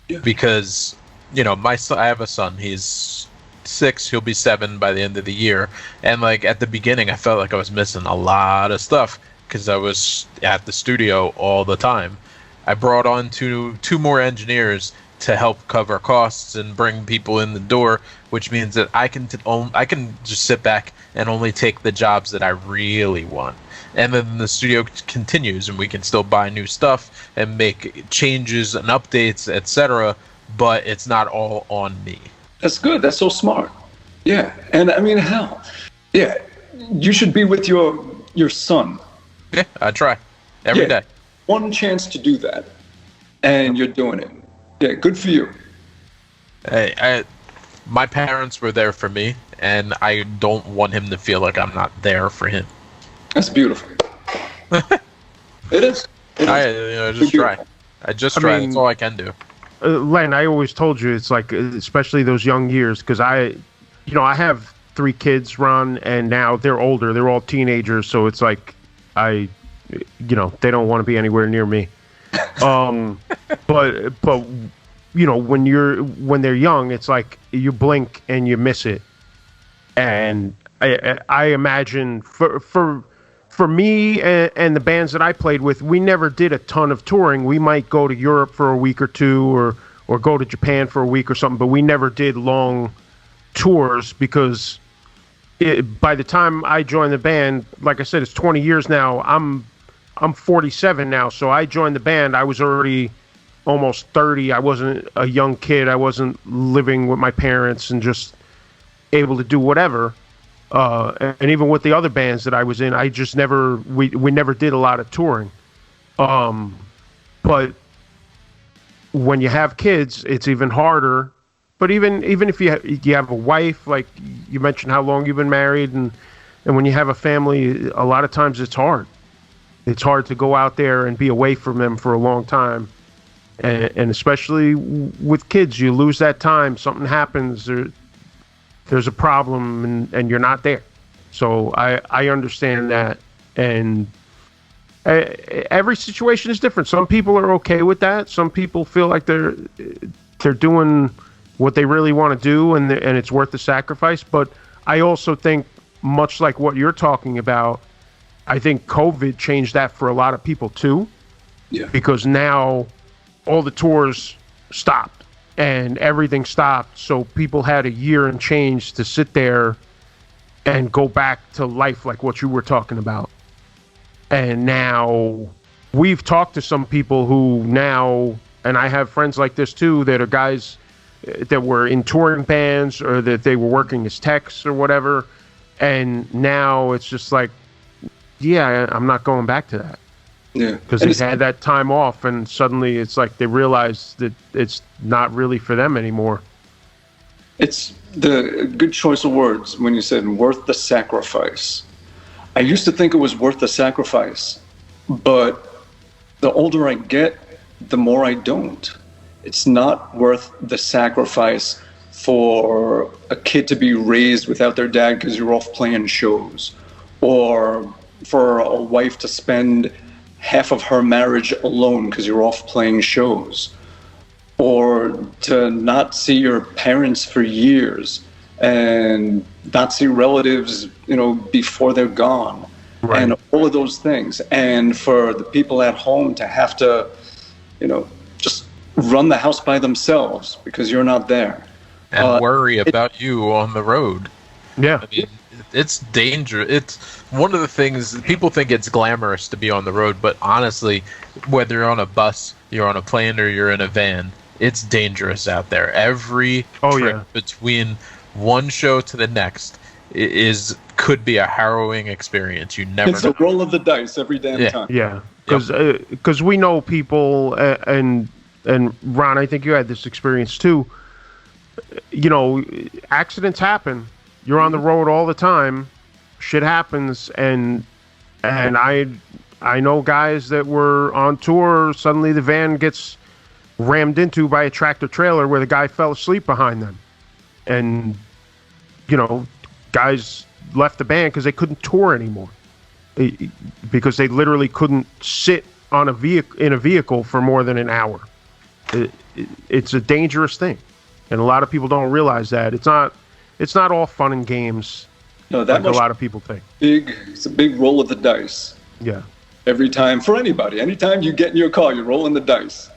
Yeah. Because, my son, I have a son, he's 6, he'll be 7 by the end of the year. And like at the beginning, I felt like I was missing a lot of stuff because I was at the studio all the time. I brought on two more engineers to help cover costs and bring people in the door, which means that I can just sit back and only take the jobs that I really want. And then the studio continues, and we can still buy new stuff and make changes and updates, etc. But it's not all on me. That's good. That's so smart. Yeah, and I mean, hell, yeah, you should be with your son. Yeah, I try every day. One chance to do that, and you're doing it. Yeah, good for you. Hey, my parents were there for me, and I don't want him to feel like I'm not there for him. That's beautiful. It is. I just try. I just try. That's all I can do. Len, I always told you, it's like, especially those young years, because I have 3 kids, Ron, and now they're older. They're all teenagers, so it's like they don't want to be anywhere near me. But when they're young, it's like you blink and you miss it. And I imagine for me and the bands that I played with, we never did a ton of touring. We might go to Europe for a week or two, or go to Japan for a week or something, but we never did long tours because by the time I joined the band, like I said, it's 20 years now. I'm 47 now, so I joined the band. I was already almost 30. I wasn't a young kid. I wasn't living with my parents and just able to do whatever. And even with the other bands that I was in, I just we never did a lot of touring. But when you have kids, it's even harder. But even if you have a wife, like you mentioned how long you've been married, and when you have a family, a lot of times it's hard. It's hard to go out there and be away from them for a long time. And especially with kids, you lose that time. Something happens, there's a problem, and you're not there. So I understand that. And every situation is different. Some people are okay with that. Some people feel like they're doing what they really want to do, and it's worth the sacrifice. But I also think, much like what you're talking about, I think COVID changed that for a lot of people too. Yeah. Because now all the tours stopped and everything stopped. So people had a year and change to sit there and go back to life like what you were talking about. And now we've talked to some people who now, and I have friends like this too, that are guys that were in touring bands or that they were working as techs or whatever. And now it's just like, yeah, I'm not going back to that. Yeah. Because they had that time off, and suddenly it's like they realize that it's not really for them anymore. It's the good choice of words when you said worth the sacrifice. I used to think it was worth the sacrifice, but the older I get, the more I don't. It's not worth the sacrifice for a kid to be raised without their dad because you're off playing shows, or for a wife to spend half of her marriage alone because you're off playing shows, or to not see your parents for years and not see relatives, before they're gone, Right. and all of those things. And for the people at home to have to, just run the house by themselves because you're not there. And worry about you on the road. Yeah. I mean, it's dangerous. It's one of the things people think it's glamorous to be on the road, but honestly, whether you're on a bus, you're on a plane, or you're in a van, it's dangerous out there. Every trip between one show to the next could be a harrowing experience. You never know. It's a roll of the dice every damn time. Yeah, because we know people, and Ron, I think you had this experience too. Accidents happen. You're on the road all the time. Shit happens, and I know guys that were on tour. Suddenly, the van gets rammed into by a tractor trailer where the guy fell asleep behind them, and guys left the band because they couldn't tour anymore, because they literally couldn't sit on in a vehicle for more than an hour. It's a dangerous thing, and a lot of people don't realize that it's not all fun and games. No, that like a lot of people think. It's a big roll of the dice. Yeah, every time, for anybody. Anytime you get in your car, you're rolling the dice.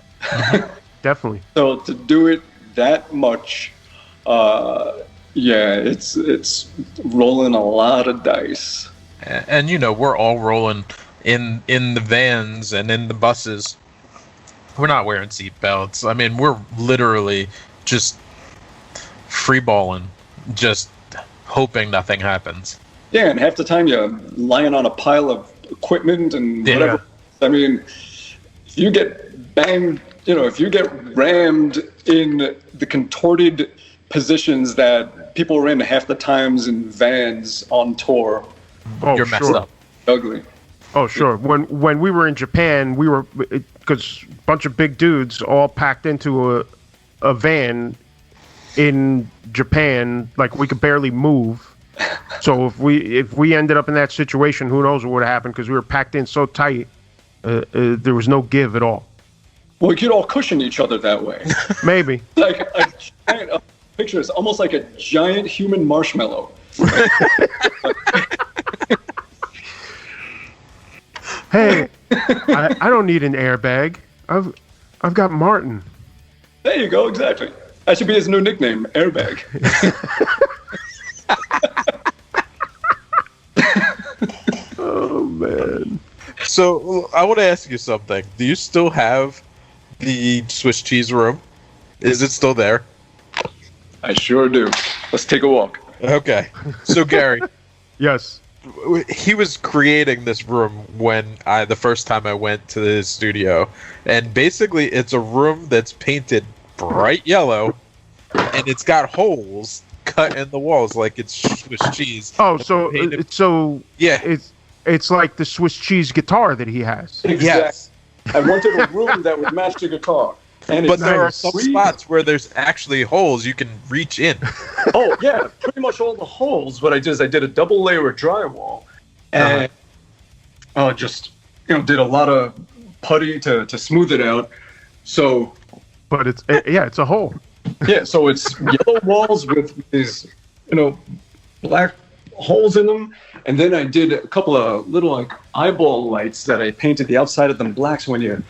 Definitely. So to do it that much, it's rolling a lot of dice. And we're all rolling in the vans and in the buses. We're not wearing seatbelts. I mean, we're literally just freeballing, just hoping nothing happens. Yeah, and half the time you're lying on a pile of equipment and whatever. I mean, if you get banged, if you get rammed in the contorted positions that people are in half the times in vans on tour, you're messed up. Ugly. Oh, sure. When we were in Japan, because a bunch of big dudes all packed into a van in Japan, like we could barely move. So if we ended up in that situation, who knows what would have happened, because we were packed in so tight, there was no give at all. Well, we could all cushion each other that way. Maybe. Like a giant picture is almost like a giant human marshmallow. Hey, I don't need an airbag. I've got Martin. There you go, exactly. That should be his new nickname, Airbag. Oh, man. So, I want to ask you something. Do you still have the Swiss cheese room? Is it still there? I sure do. Let's take a walk. Okay. So, Gary. Yes. He was creating this room when the first time I went to his studio, and basically it's a room that's painted bright yellow, and it's got holes cut in the walls like it's Swiss cheese. Oh, so yeah, it's like the Swiss cheese guitar that he has. Exactly. Yes. I wanted a room that would match the guitar. But there are some spots where there's actually holes you can reach in. Oh, yeah. Pretty much all the holes. What I did is I did a double layer of drywall. And just, did a lot of putty to smooth it out. So... But it's a hole. Yeah, so it's yellow walls with these, black holes in them. And then I did a couple of little, eyeball lights that I painted the outside of them black. So when you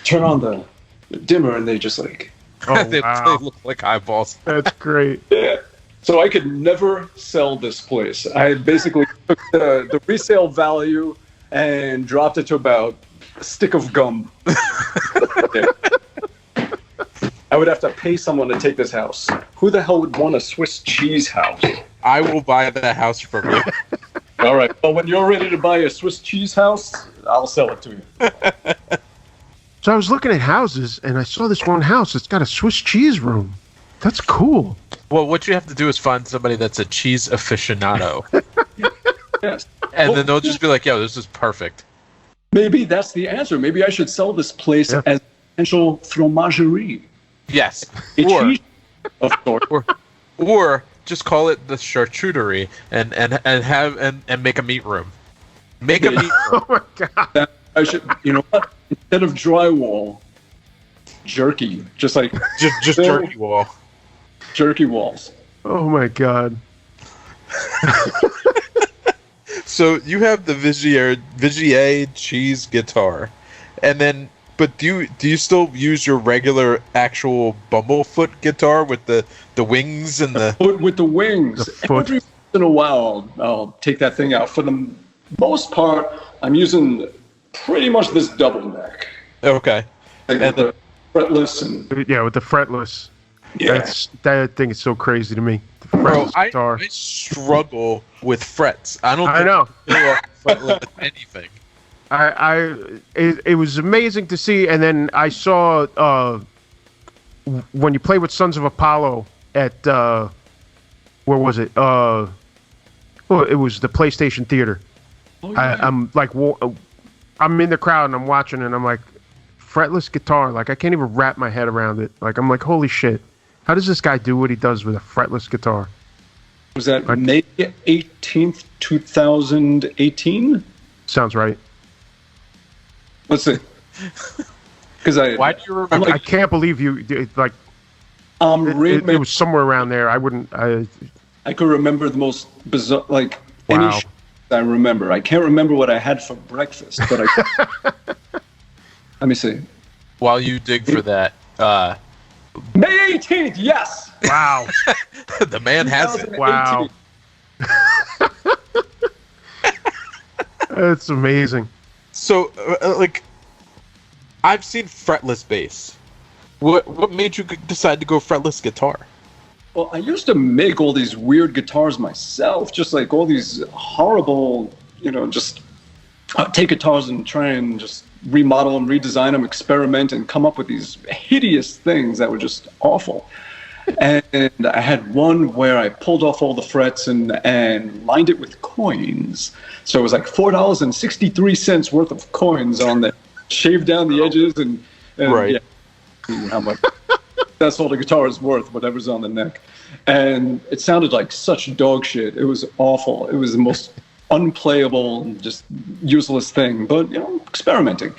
turn on the dimmer, and they just oh, they wow. look like eyeballs. That's great. Yeah. So I could never sell this place. I basically took the resale value and dropped it to about a stick of gum. I would have to pay someone to take this house. Who the hell would want a Swiss cheese house? I will buy the house from you. All right. Well, when you're ready to buy a Swiss cheese house, I'll sell it to you. So I was looking at houses, and I saw this one house. It's got a Swiss cheese room. That's cool. Well, what you have to do is find somebody that's a cheese aficionado. Yes. And then they'll just be like, yo, this is perfect. Maybe that's the answer. Maybe I should sell this place as potential fromagerie. Yes. Of course. Or just call it the charcuterie and make a meat room. Make a meat room. Oh my god! I should. You know what? Instead of drywall, jerky. Just like just jerky wall. Jerky walls. Oh my god! So you have the Vigier cheese guitar, and then. But do you still use your regular actual Bumblefoot guitar with the wings and the foot with the wings? Every once in a while, I'll take that thing out. For the most part, I'm using pretty much this double neck. Okay. Like and the fretless and with the fretless. Yeah. That thing is so crazy to me. The Bro, fretless guitar. I struggle with frets. I know. Fretless with anything. It was amazing to see, and then I saw when you play with Sons of Apollo at where was it? Well, it was the PlayStation Theater. Oh, yeah. I'm in the crowd and I'm watching, and I'm like, fretless guitar. Like I can't even wrap my head around it. Like I'm like, holy shit! How does this guy do what he does with a fretless guitar? Was that May 18th, 2018? Sounds right. Let's see. Because why do you remember? I can't believe you like. It was somewhere around there. I could remember the most bizarre, like wow. any. I remember. I can't remember what I had for breakfast, but I. Let me see. While you dig for that, May 18th. Yes. Wow. The man has it. Wow. That's amazing. So, I've seen fretless bass. What made you decide to go fretless guitar? Well, I used to make all these weird guitars myself, just like all these horrible, just take guitars and try and just remodel them, redesign them, experiment, and come up with these hideous things that were just awful. And I had one where I pulled off all the frets and lined it with coins. So it was like $4.63 worth of coins on there. Shaved down the edges and right. Yeah, how much? That's all the guitar is worth, whatever's on the neck. And it sounded like such dog shit. It was awful. It was the most unplayable, just useless thing. But experimenting.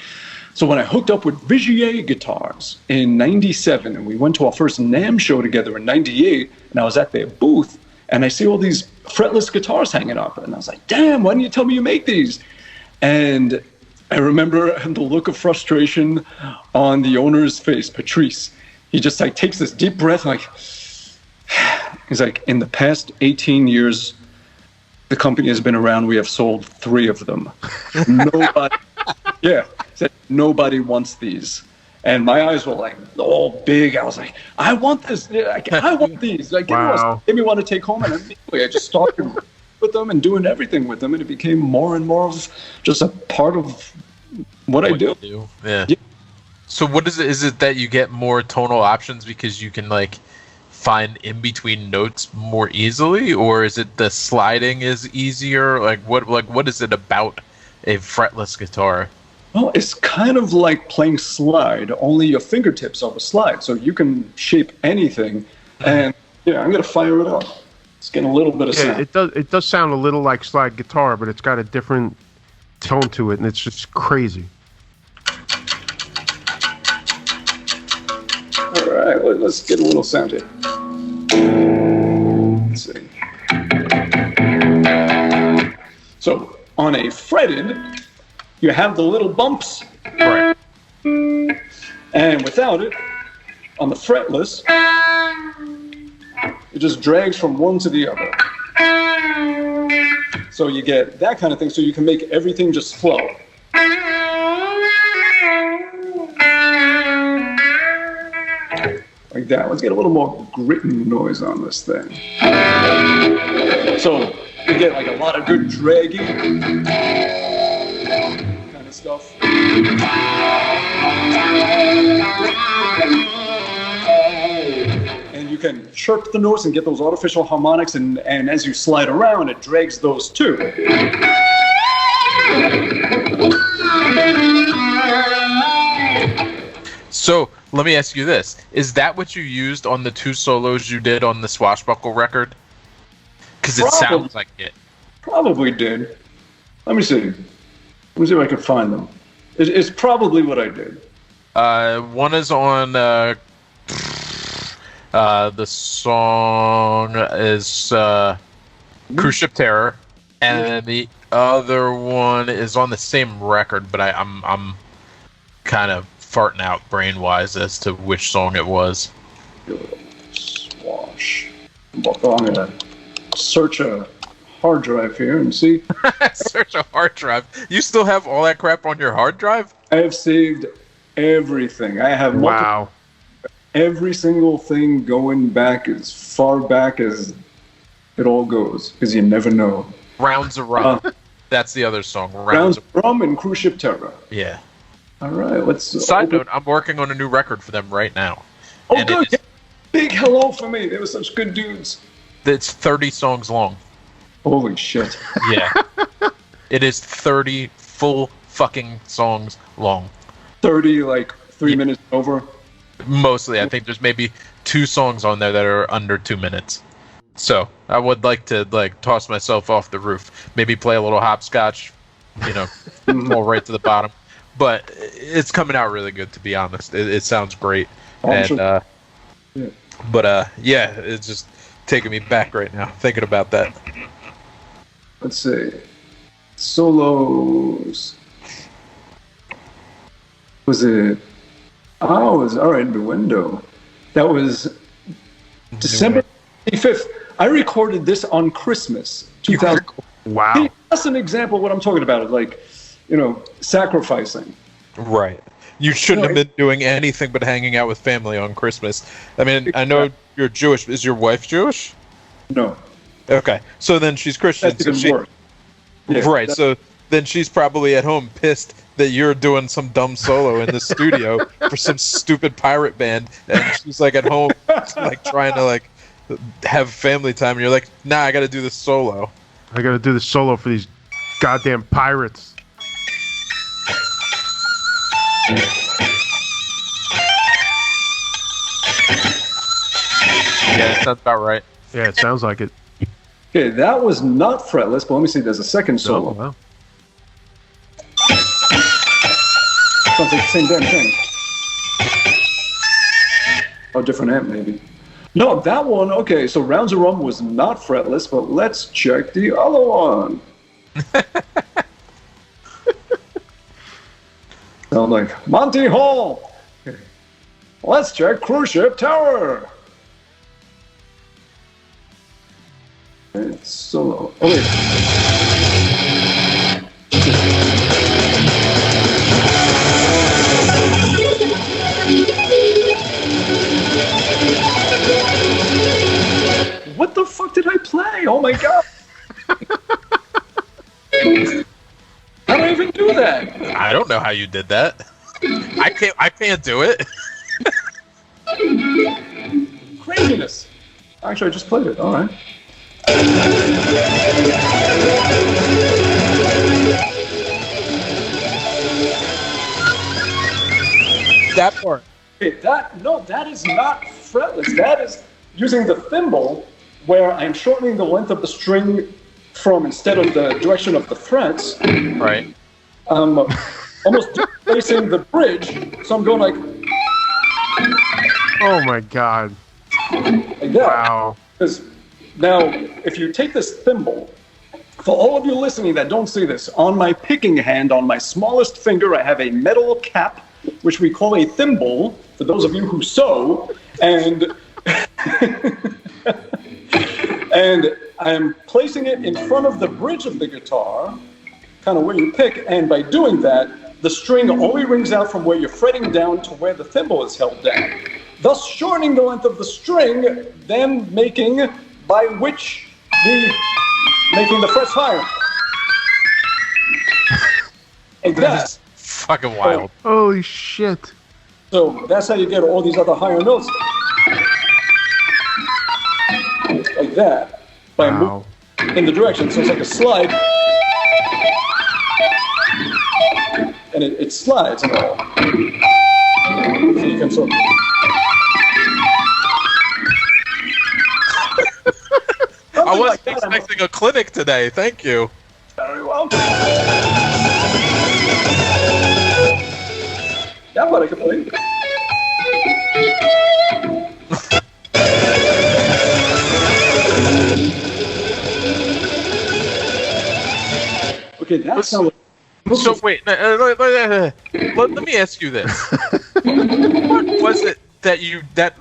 So when I hooked up with Vigier Guitars in 97, and we went to our first NAMM show together in 98, and I was at their booth, and I see all these fretless guitars hanging up, and I was like, damn, why didn't you tell me you make these? And I remember the look of frustration on the owner's face, Patrice. He just takes this deep breath, he's like, in the past 18 years, the company has been around, we have sold 3 of them. Nobody, said nobody wants these. And my eyes were all big. I was like, I want this. I want these. Wow. Give me one to take home. And I just started with them and doing everything with them. And it became more and more of just a part of what I do. Yeah. So what is it? Is it that you get more tonal options because you can find in between notes more easily, or is it the sliding is easier? What is it about a fretless guitar? Well, it's kind of like playing slide, only your fingertips are the slide, so you can shape anything. And I'm gonna fire it up. It's getting a little bit of sound. It does sound a little like slide guitar, but it's got a different tone to it, and it's just crazy. All right, let's get a little sound here. Let's see. So on a fretted, you have the little bumps. Right. And without it, on the fretless, it just drags from one to the other. So you get that kind of thing, so you can make everything just flow. Like that. Let's get a little more gritting noise on this thing. So you get a lot of good dragging kind of stuff. And you can chirp the notes and get those artificial harmonics, and as you slide around, it drags those too. So let me ask you this: is that what you used on the 2 solos you did on the Swashbuckle record? Because it sounds like it. Probably did. Let me see. Let me see if I can find them. It's probably what I did. One is on the song is Cruise Ship Terror, and the other one is on the same record, but I'm kind of farting out brain wise as to which song it was. Swash. I'm gonna search a hard drive here and see. Search a hard drive. You still have all that crap on your hard drive? I have saved everything. I have every single thing going back as far back as it all goes, because you never know. Rounds of Rum. That's the other song. Rounds of Rum and Cruise Ship Terror. Yeah. All right, let's... Side note, I'm working on a new record for them right now. Oh, and good. Big hello for me. They were such good dudes. It's 30 songs long. Holy shit. Yeah. It is 30 full fucking songs long. 30, like, 3 minutes over? Mostly. I think there's maybe 2 songs on there that are under 2 minutes. So, I would like to, like, toss myself off the roof. Maybe play a little hopscotch, fall right to the bottom. But it's coming out really good, to be honest. It sounds great. And, yeah, it's just taking me back right now, thinking about that. Let's see. Solos. Was it... Oh, it was alright, the window. That was December 25th. I recorded this on Christmas 2000. Wow. That's an example of what I'm talking about. Like, sacrificing. Right. You shouldn't have been doing anything but hanging out with family on Christmas. I mean, I know you're Jewish. Is your wife Jewish? No. Okay. So then she's Christian. That's even worse. Yeah, right. So then she's probably at home pissed that you're doing some dumb solo in the studio for some stupid pirate band, and she's like at home like trying to like have family time, and you're like, nah, I gotta do this solo. I gotta do the solo for these goddamn pirates. Yeah, that sounds about right. Yeah, it sounds like it. Okay, that was not fretless, but let me see, there's a second solo. Oh, wow. Sounds like the same damn thing. Oh, different amp, maybe. No, that one, okay, so Rounds of Rum was not fretless, but let's check the other one. Sound like Monty Hall. Okay. Let's check Cruise Ship Tower. It's solo. Oh, wait. What the fuck did I play? Oh my god! How do I even do that? I don't know how you did that. I can't do it. Craziness. Actually, I just played it. All right. That part. Okay, that is not fretless. That is using the thimble, where I'm shortening the length of the string from, instead of the direction of the frets. Right. Almost facing the bridge. So I'm going like. Oh my god. Like that. Wow. Because now, if you take this thimble, for all of you listening that don't see this, on my picking hand, on my smallest finger, I have a metal cap, which we call a thimble, for those of you who sew, and and I'm placing it in front of the bridge of the guitar, kind of where you pick, and by doing that, the string only rings out from where you're fretting down to where the thimble is held down, thus shortening the length of the string, then making the frets higher. Like that. Fucking wild. Holy shit. So that's how you get all these other higher notes. Like that. By moving in the direction. So it's like a slide. And it slides and all. So you can sort of... I wasn't expecting a clinic today. Thank you. Very well. Yeah, but I can play. Okay, that's how. So wait, let me ask you this: what was it that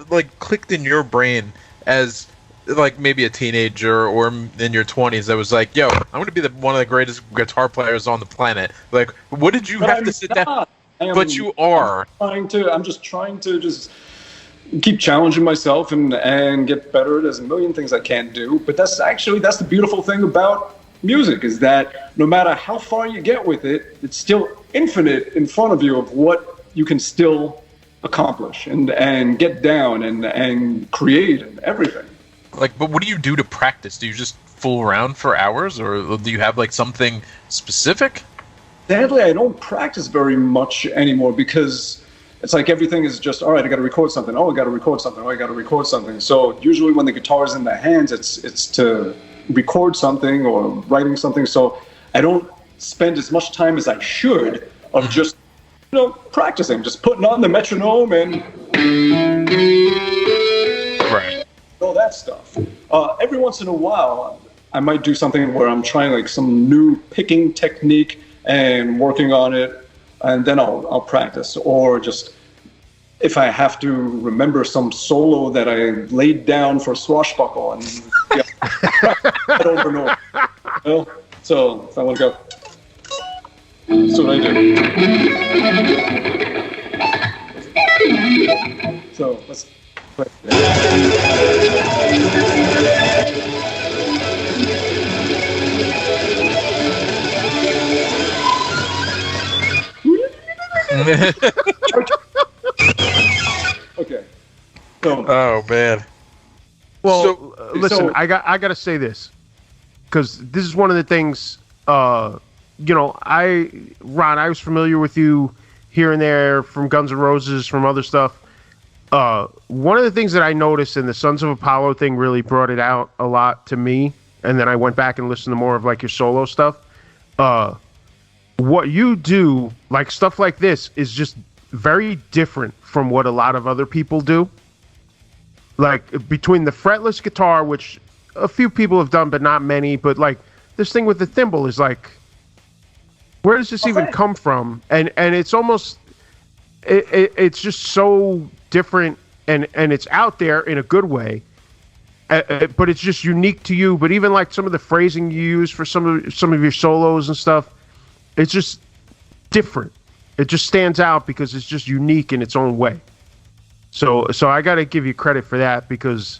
like clicked in your brain as like maybe a teenager or in your 20s that was like, yo, I'm going to be one of the greatest guitar players on the planet? Like, what did you have to sit down? But you are. I'm just trying to keep challenging myself and get better. There's a million things I can't do. But that's the beautiful thing about music, is that no matter how far you get with it, it's still infinite in front of you of what you can still accomplish and get down and create and everything. Like, but what do you do to practice? Do you just fool around for hours, or do you have like something specific? Sadly, I don't practice very much anymore because it's like everything is just, all right, I got to record something. Oh, I got to record something. Oh, I got to record something. So usually when the guitar is in the hands, it's to record something or writing something. So I don't spend as much time as I should of just, practicing, just putting on the metronome and right. All that stuff. Every once in a while, I might do something where I'm trying like some new picking technique and working on it, and then I'll practice. Or just if I have to remember some solo that I laid down for Swashbuckle, and practice over and over. So if I want to go, that's what I do. So let's. Okay. So, oh man. Well, listen, I got to say this, because this is one of the things. Ron, I was familiar with you here and there from Guns N' Roses, from other stuff. One of the things that I noticed, and the Sons of Apollo thing really brought it out a lot to me, and then I went back and listened to more of like your solo stuff. What you do, like stuff like this, is just very different from what a lot of other people do. Like between the fretless guitar, which a few people have done, but not many, but like this thing with the thimble is like, where does this even come from? And it's almost, it's just so different, and it's out there in a good way, but it's just unique to you. But even like some of the phrasing you use for some of your solos and stuff, it's just different. It just stands out because it's just unique in its own way. So I got to give you credit for that, because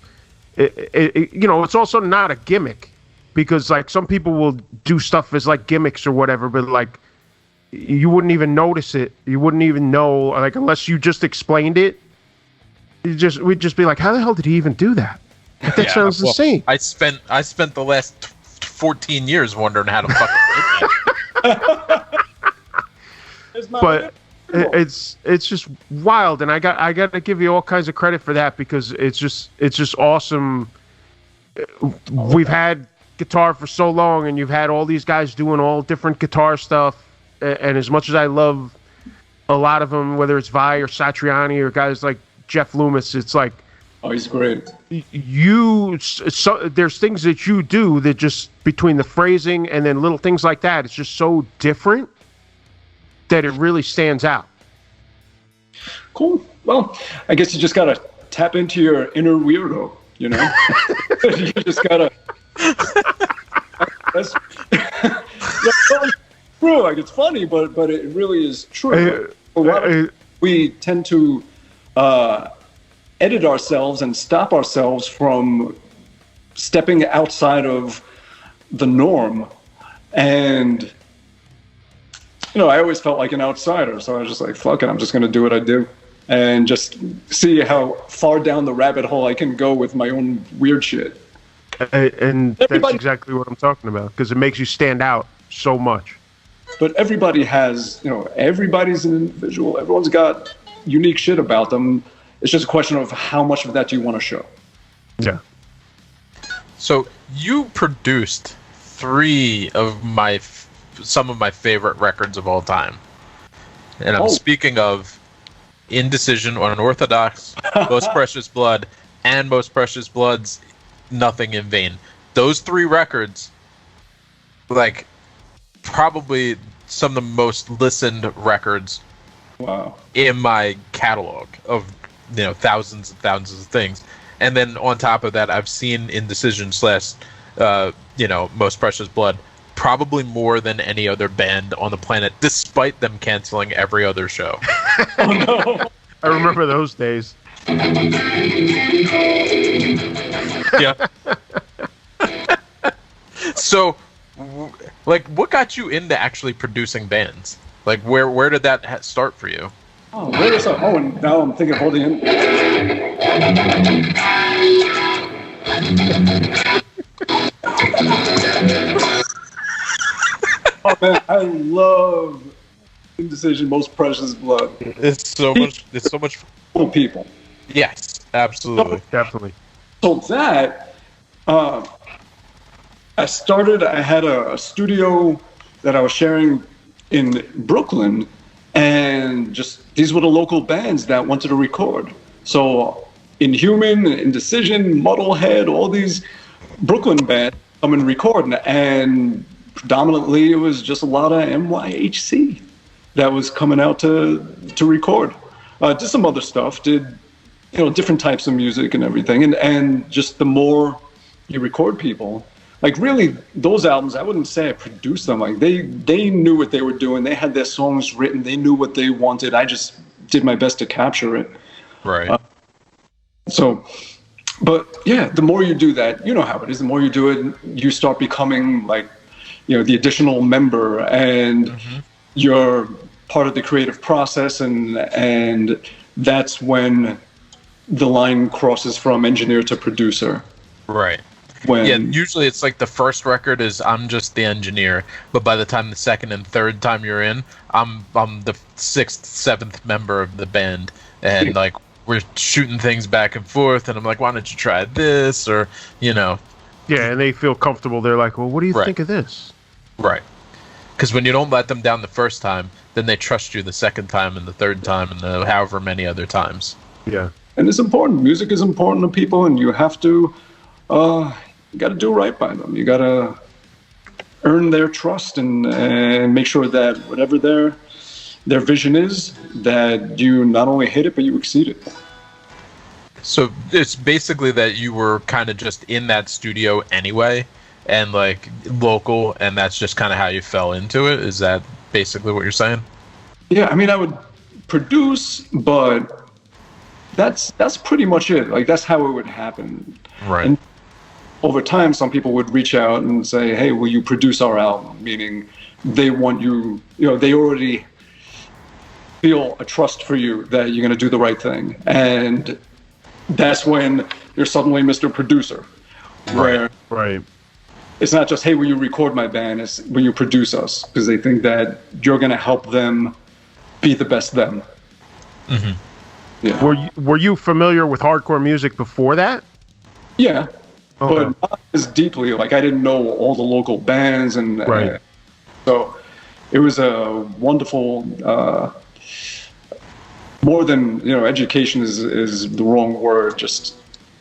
it's also not a gimmick, because like some people will do stuff as like gimmicks or whatever, but like you wouldn't even notice it. You wouldn't even know, like, unless you just explained it. We'd just be like, how the hell did he even do that? Like, that sounds insane. I spent the last 14 years wondering how to fucking do that. But it's just wild, and I got to give you all kinds of credit for that, because it's just awesome. We've had guitar for so long, and you've had all these guys doing all different guitar stuff, and as much as I love a lot of them, whether it's Vai or Satriani or guys like Jeff Loomis, it's like, oh, he's great. There's things that you do that just, between the phrasing and then little things like that, it's just so different that it really stands out. Cool. Well, I guess you just gotta tap into your inner weirdo, you just gotta. That's true. Like, it's funny, but it really is true. We tend to edit ourselves and stop ourselves from stepping outside of the norm, and I always felt like an outsider, so I was just like, fuck it, I'm just going to do what I do and just see how far down the rabbit hole I can go with my own weird shit. And that's exactly what I'm talking about, because it makes you stand out so much. But everybody has, everybody's an individual. Everyone's got unique shit about them. It's just a question of how much of that do you want to show. Yeah. So you produced three of some of my favorite records of all time, and I'm speaking of Indecision, Unorthodox, Most Precious Blood, and Most Precious Blood's Nothing in Vain. Those three records, like, probably some of the most listened records in my catalog of, you know, thousands and thousands of things. And then on top of that, I've seen Indecision / you know, Most Precious Blood probably more than any other band on the planet, despite them canceling every other show. Oh no! I remember those days. Yeah. So, like, what got you into actually producing bands? Like, where did that start for you? Oh, where is that? Oh, and now I'm thinking, holding in. Oh man, I love Indecision, Most Precious Blood. It's so much Full people. Yes, absolutely. Definitely. So that, I had a studio that I was sharing in Brooklyn, and just these were the local bands that wanted to record. So Inhuman, Indecision, Muddlehead, all these Brooklyn bands come and record, and predominantly it was just a lot of NYHC that was coming out to record. Did some other stuff, did, you know, different types of music and everything, and just the more you record people, like, really, those albums, I wouldn't say I produced them. Like, they knew what they were doing. They had their songs written. They knew what they wanted. I just did my best to capture it. Right. But yeah, the more you do that, you know how it is. The more you do it, you start becoming, like, you know, the additional member, and you're part of the creative process, and that's when the line crosses from engineer to producer. Right. Usually it's like the first record is I'm just the engineer, but by the time the second and third time you're in, I'm the sixth, seventh member of the band, and like, we're shooting things back and forth, and I'm like, why don't you try this, or, you know. Yeah, and they feel comfortable. They're like, well, what do you think of this? Right. Because when you don't let them down the first time, then they trust you the second time and the third time and the however many other times. Yeah. And it's important. Music is important to people, and you have to, you got to do right by them. You got to earn their trust and make sure that whatever their vision is, that you not only hit it, but you exceed it. So it's basically that you were kind of just in that studio anyway, and like local, and that's just kind of how you fell into it. Is that basically what you're saying? Yeah, I mean, I would produce, but that's pretty much it. Like, that's how it would happen. Right. And over time, some people would reach out and say, hey, will you produce our album? Meaning they want you, you know, they already feel a trust for you that you're going to do the right thing. And that's when you're suddenly Mr. Producer. Where Right. it's not just, hey, will you record my band? It's, will you produce us? Because they think that you're going to help them be the best them. Mm-hmm. Yeah. Were you familiar with hardcore music before that? Yeah. Okay. But not as deeply. Like, I didn't know all the local bands, and Right. So it was a wonderful, more than, you know, education is the wrong word. Just,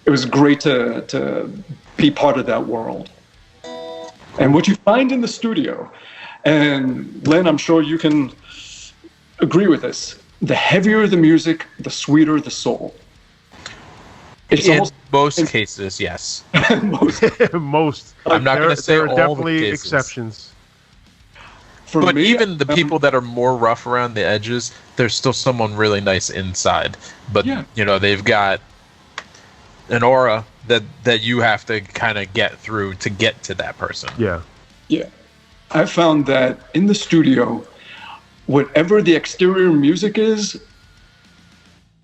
it was great to be part of that world. And what you find in the studio, and Len, I'm sure you can agree with this, the heavier the music, the sweeter the soul. It's in most cases, yes. Most. I'm not going to say there are all definitely the cases. exceptions. But even the people that are more rough around the edges, there's still someone really nice inside. But, you know, they've got an aura that you have to kind of get through to get to that person. Yeah. Yeah. I found that in the studio, whatever the exterior music is,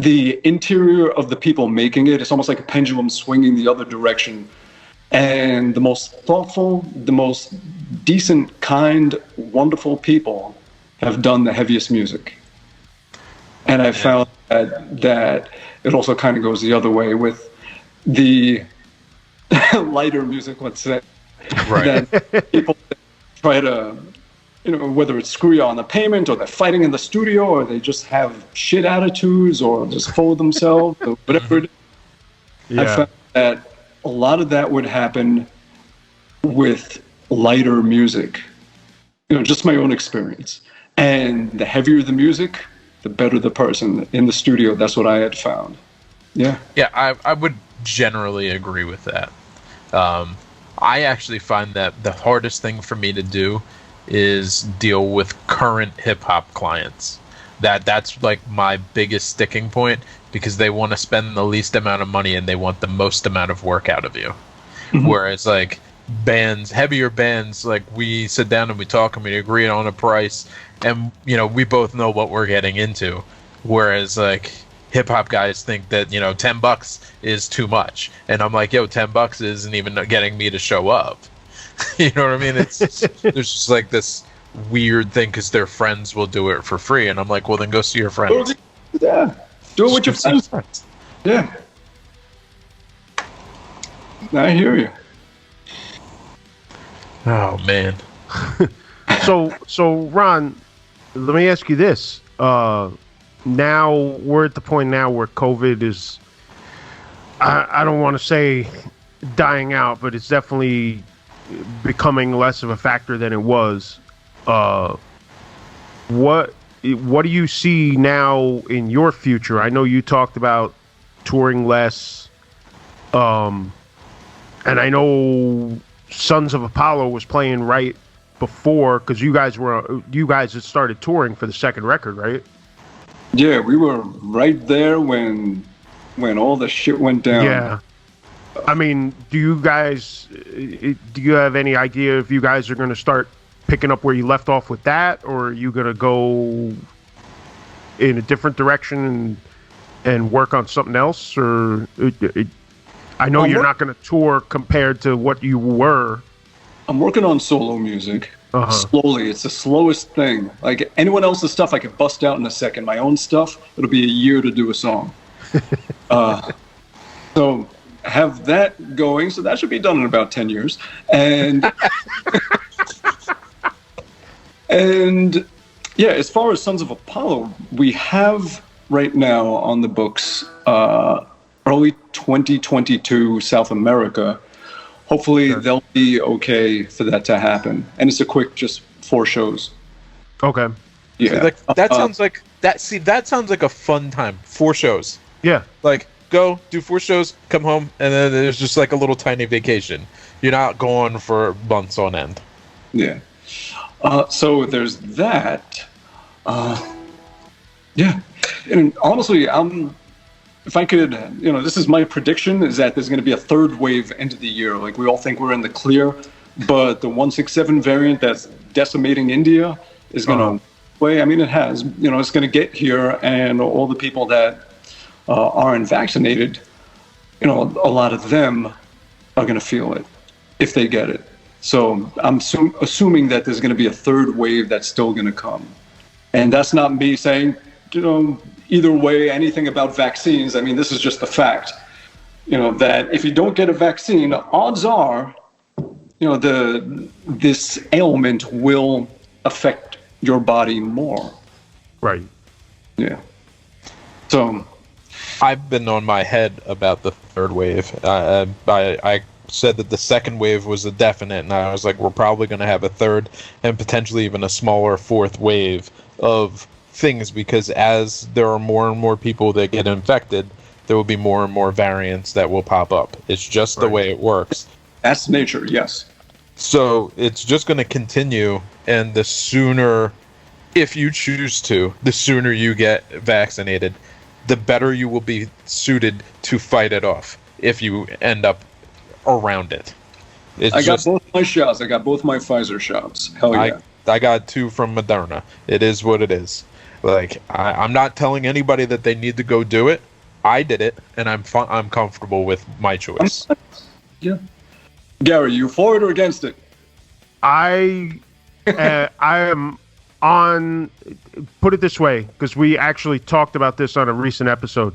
the interior of the people making it, it's almost like a pendulum swinging the other direction. And the most thoughtful, the most decent, kind, wonderful people have done the heaviest music. And I found that it also kind of goes the other way with the lighter music, let's say. Right. That people try to, whether it's screw you on the payment, or they're fighting in the studio, or they just have shit attitudes, or just fool themselves, or whatever it is. Yeah. I found that a lot of that would happen with lighter music. Just my own experience. And the heavier the music, the better the person in the studio. That's what I had found. Yeah. Yeah, I would generally agree with that. I actually find that the hardest thing for me to do is deal with current hip-hop clients. That's like my biggest sticking point, because they want to spend the least amount of money and they want the most amount of work out of you. Mm-hmm. Whereas like heavier bands, like we sit down and we talk and we agree on a price, and we both know what we're getting into. Whereas like hip hop guys think that $10 is too much, and I'm like, yo, $10 isn't even getting me to show up. You know what I mean? It's there's just like this weird thing because their friends will do it for free, and I'm like, well, then go see your friends. Yeah, do it with your friends. Yeah, I hear you. Oh man. So Ron, let me ask you this. Now we're at the point now where COVID is, I don't want to say dying out, but it's definitely becoming less of a factor than it was. What do you see now in your future? I know you talked about touring less, and I know Sons of Apollo was playing right before, because you guys had started touring for the second record, right? Yeah, we were right there when all the shit went down. Yeah. I mean, do you have any idea if you guys are going to start picking up where you left off with that, or are you going to go in a different direction and work on something else? Or I know you're not going to tour compared to what you were. I'm working on solo music. Uh-huh. Slowly. It's the slowest thing. Like anyone else's stuff, I could bust out in a second. My own stuff, it'll be a year to do a song. So have that going. So that should be done in about 10 years. And and yeah, as far as Sons of Apollo, we have right now on the books early 2022 South America. Hopefully they'll be okay for that to happen, and it's a quick, just 4 shows. Okay. Yeah. Like, that sounds like that. See, that sounds like a fun time. 4 shows. Yeah. Like, go do 4 shows, come home, and then there's just like a little tiny vacation. You're not going for months on end. Yeah. So there's that. Yeah. And honestly, if I could, this is my prediction, is that there's going to be a third wave end of the year. Like, we all think we're in the clear, but the 167 variant that's decimating India is going to way. I mean, it has. It's going to get here, and all the people that aren't vaccinated, a lot of them are going to feel it if they get it. So I'm assuming that there's going to be a third wave that's still going to come. And that's not me saying, either way, anything about vaccines. I mean, this is just the fact, that if you don't get a vaccine, odds are, this ailment will affect your body more. Right. Yeah. So I've been on my head about the third wave. I said that the second wave was a definite, and I was like, we're probably going to have a third and potentially even a smaller fourth wave of things, because as there are more and more people that get infected, there will be more and more variants that will pop up. It's just the way it works. That's nature, yes. So it's just going to continue, and the sooner, if you choose to, the sooner you get vaccinated, the better you will be suited to fight it off if you end up around it. I got both my shots. I got both my Pfizer shots. Hell yeah. I got 2 from Moderna. It is what it is. Like, I'm not telling anybody that they need to go do it. I did it, and I'm comfortable with my choice. Yeah. Gary, you for it or against it? I am put it this way, because we actually talked about this on a recent episode.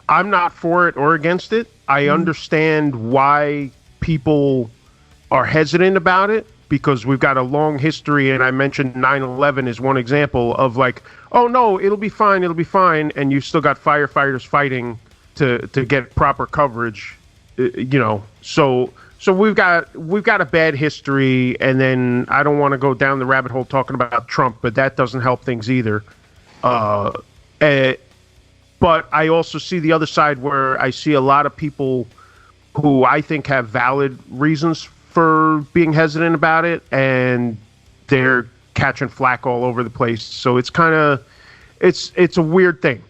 I'm not for it or against it. I understand why people are hesitant about it, because we've got a long history, and I mentioned 9/11 is one example of like, oh no, it'll be fine, and you've still got firefighters fighting to get proper coverage, So we've got a bad history, and then I don't want to go down the rabbit hole talking about Trump, but that doesn't help things either. But I also see the other side where I see a lot of people who I think have valid reasons for being hesitant about it, and they're catching flack all over the place. So it's kind of, it's a weird thing.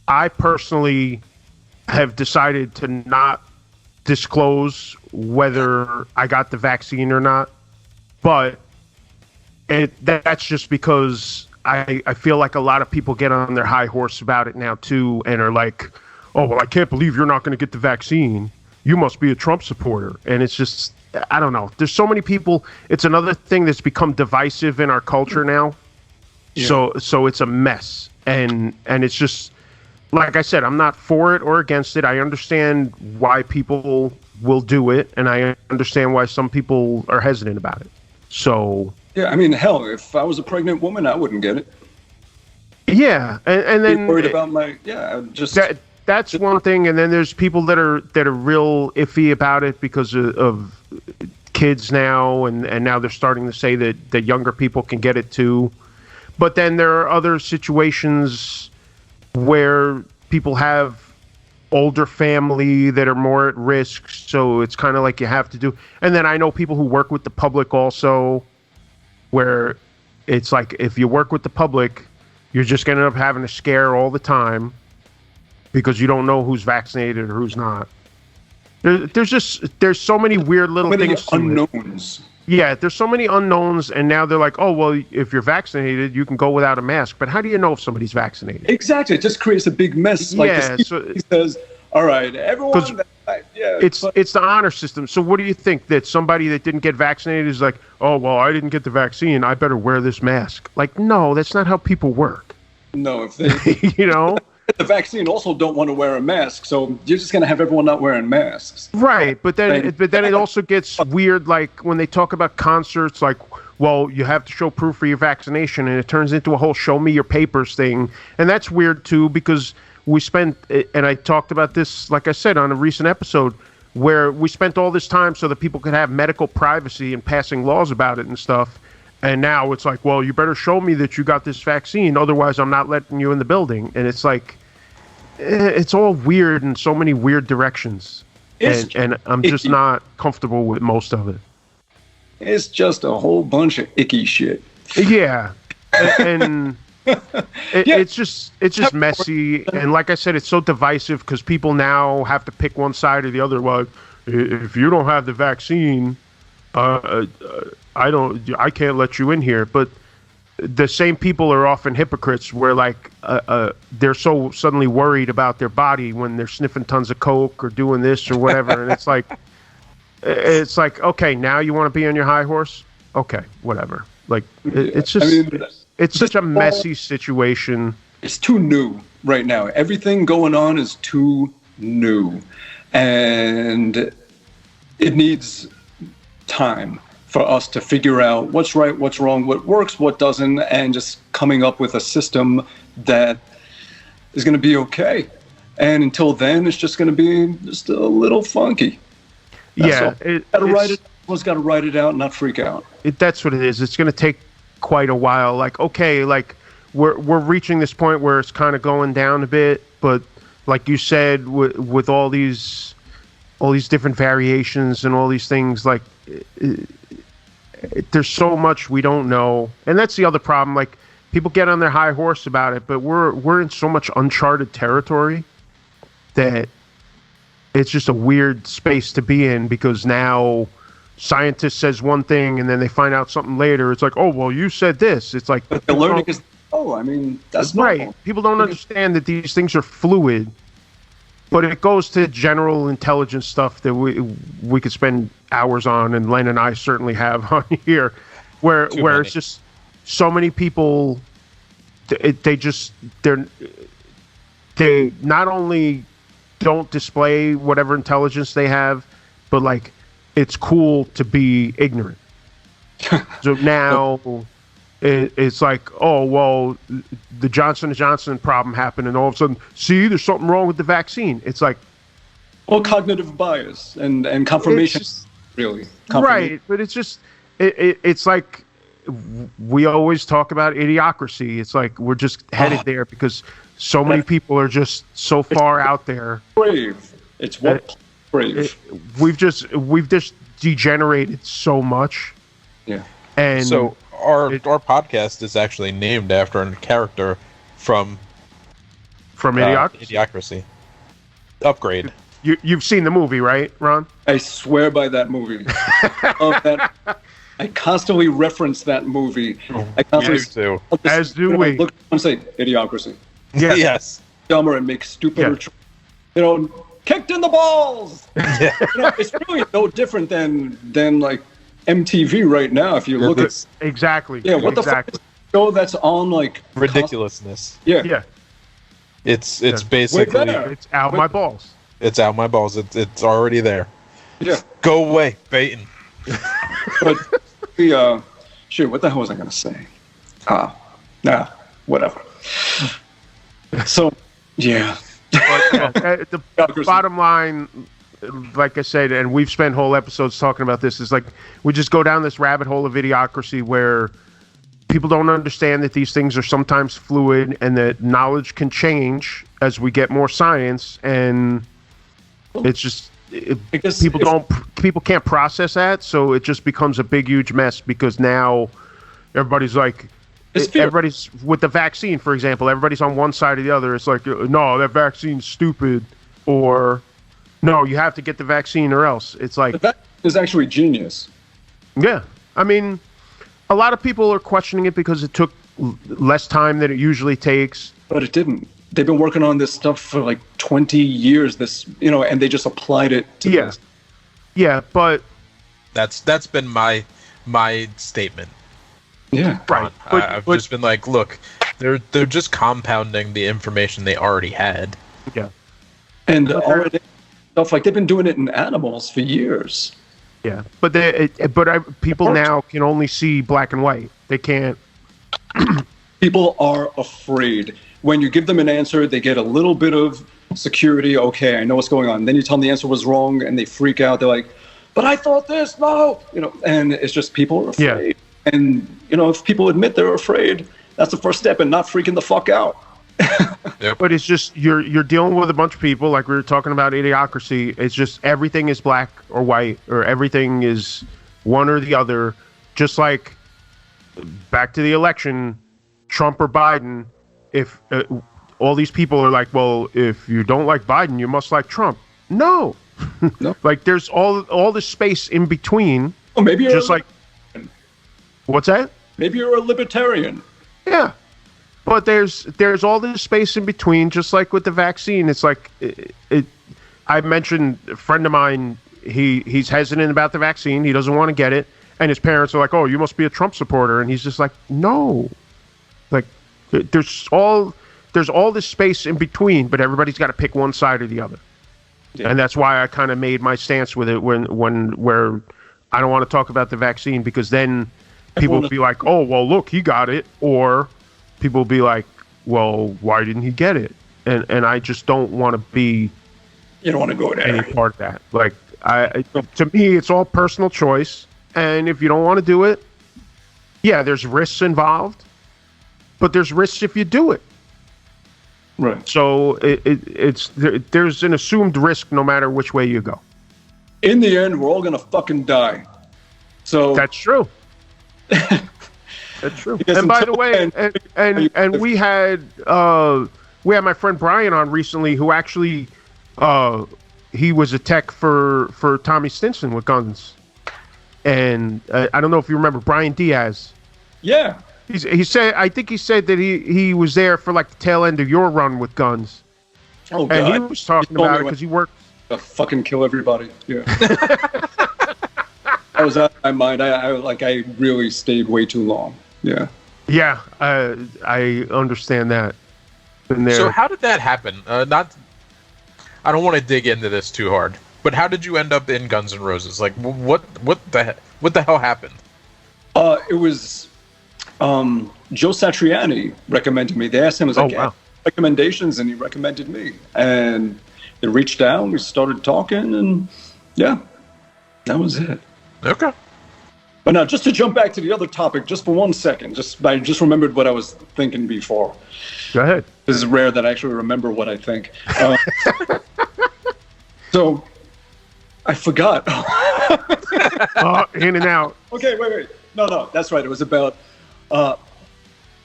I personally have decided to not disclose whether I got the vaccine or not, but that's just because I feel like a lot of people get on their high horse about it now too, and are like, oh, well, I can't believe you're not going to get the vaccine. You must be a Trump supporter. And it's just, I don't know. There's so many people. It's another thing that's become divisive in our culture now. Yeah. So it's a mess. And it's just, like I said, I'm not for it or against it. I understand why people will do it, and I understand why some people are hesitant about it. So yeah, I mean, hell, if I was a pregnant woman, I wouldn't get it. Yeah, and then worried about that's one thing, and then there's people that are real iffy about it because of kids now, and now they're starting to say that younger people can get it too. But then there are other situations where people have older family that are more at risk, so it's kind of like you have to do. And then I know people who work with the public also, where it's like if you work with the public, you're just going to end up having a scare all the time because you don't know who's vaccinated or who's not. There's so many weird little things. Unknowns. Yeah, there's so many unknowns, and now they're like, oh, well, if you're vaccinated, you can go without a mask. But how do you know if somebody's vaccinated? Exactly. It just creates a big mess. Like he says, all right, everyone. It's the honor system. So what do you think, that somebody that didn't get vaccinated is like, oh, well, I didn't get the vaccine, I better wear this mask? Like, no, that's not how people work. No, if they, the vaccine also don't want to wear a mask, so you're just going to have everyone not wearing masks. Right, but then it also gets weird, like when they talk about concerts, like, well, you have to show proof for your vaccination, and it turns into a whole show me your papers thing. And that's weird too, because we spent, and I talked about this, like I said, on a recent episode, where we spent all this time so that people could have medical privacy and passing laws about it and stuff. And now it's like, well, you better show me that you got this vaccine, otherwise I'm not letting you in the building. And it's like, it's all weird in so many weird directions. And I'm just not comfortable with most of it. It's just a whole bunch of icky shit. Yeah. And it's just messy. And like I said, it's so divisive because people now have to pick one side or the other. Like, if you don't have the vaccine, I can't let you in here. But the same people are often hypocrites, where like they're so suddenly worried about their body when they're sniffing tons of coke or doing this or whatever. And it's like, okay, now you want to be on your high horse? Okay, whatever. Like, it's just, it's such a messy situation. It's too new right now. Everything going on is too new, and it needs time for us to figure out what's right, what's wrong, what works, what doesn't, and just coming up with a system that is going to be okay. And until then, it's just going to be just a little funky. Everyone's got to write it out and not freak out. That's what it is. It's going to take quite a while. Like, okay, like we're reaching this point where it's kind of going down a bit, but like you said, with all these different variations and all these things, like there's so much we don't know. And that's the other problem. Like, people get on their high horse about it, but we're in so much uncharted territory that it's just a weird space to be in, because now scientist says one thing and then they find out something later. It's like, oh, well, you said this. It's like, but the learning is, that's normal. Right. People don't understand that these things are fluid, but it goes to general intelligence stuff that we could spend hours on, and Len and I certainly have on here. where many. it's just so many people. They not only don't display whatever intelligence they have, but like it's cool to be ignorant. So now it's like, oh well, the Johnson & Johnson problem happened, and all of a sudden, see, there's something wrong with the vaccine. It's like, well, cognitive bias and confirmation, really. Right, but it's just it's like we always talk about idiocracy. It's like we're just headed there because so many people are just so far out there. Brave. It's what brave. We've just degenerated so much. Yeah. And so our podcast is actually named after a character from Idiocracy. Upgrade. You've seen the movie, right, Ron? I swear by that movie. I constantly reference that movie. I constantly As do we. Look and say Idiocracy. Yeah. Yes. Dumber and make stupider. Kicked in the balls. Yeah. It's really no different than like MTV right now. If you look at exactly. Yeah. What the fuck is the show that's on like ridiculousness? Yeah. It's basically it's out my balls. It's out my balls. It's already there. Yeah. Go away, Baton. But shoot, what the hell was I gonna say? Whatever. So, yeah. But, the bottom line, like I said, and we've spent whole episodes talking about this, is like we just go down this rabbit hole of idiocracy where people don't understand that these things are sometimes fluid and that knowledge can change as we get more science, and it's just people can't process that, so it just becomes a big huge mess because now everybody's like, everybody's with the vaccine, for example, everybody's on one side or the other. It's like, no, that vaccine's stupid, or no, you have to get the vaccine or else. It's like, that is actually genius. Yeah, I mean, a lot of people are questioning it because it took less time than it usually takes, but it didn't. They've been working on this stuff for like 20 years. And they just applied it to this. Yeah, but that's been my statement. Yeah, right. I've just been like, look, they're just compounding the information they already had. Yeah, and already stuff like they've been doing it in animals for years. Yeah, but people now can only see black and white. They can't. People are afraid. When you give them an answer, they get a little bit of security. Okay, I know what's going on. Then you tell them the answer was wrong, and they freak out. They're like, "But I thought this, no." And it's just people are afraid. Yeah. And if people admit they're afraid, that's the first step in not freaking the fuck out. Yep. But it's just you're dealing with a bunch of people, like we were talking about idiocracy. It's just everything is black or white, or everything is one or the other. Just like back to the election, Trump or Biden. If all these people are like, well, if you don't like Biden, you must like Trump. No. Like there's all this space in between. Oh, maybe you're just like. What's that? Maybe you're a libertarian. Yeah. But there's all this space in between, just like with the vaccine. It's like I mentioned a friend of mine. He's hesitant about the vaccine. He doesn't want to get it, and his parents are like, "Oh, you must be a Trump supporter," and he's just like, "No." Like there's all this space in between, but everybody's got to pick one side or the other, and that's why I kind of made my stance with it where I don't want to talk about the vaccine because then people will be like, "Oh, well, look, he got it," or people will be like, well, why didn't he get it? And I just don't want to be. You don't want to go there. Any part of that. Like, to me, it's all personal choice. And if you don't want to do it, yeah, there's risks involved, but there's risks if you do it. Right. So there's an assumed risk no matter which way you go. In the end, we're all gonna fucking die. So that's true. That's true. And by the way, and we had my friend Brian on recently, who actually he was a tech for Tommy Stinson with guns, and I don't know if you remember Brian Diaz. Yeah. He said that he was there for like the tail end of your run with guns. Oh God. And he was talking about it because he worked. Fucking kill everybody. Yeah. was out of my mind. I really stayed way too long. Yeah. Yeah, I understand that. Been there. So how did that happen? I don't want to dig into this too hard, but how did you end up in Guns N' Roses? Like, what the hell happened? It was Joe Satriani recommended me. They asked him, recommendations, and he recommended me. And they reached out, we started talking, and yeah, that was it. Okay. But now, just to jump back to the other topic, just for 1 second, I just remembered what I was thinking before. Go ahead. This is rare that I actually remember what I think. So, I forgot. In and out. Okay, wait. No, that's right. It was about...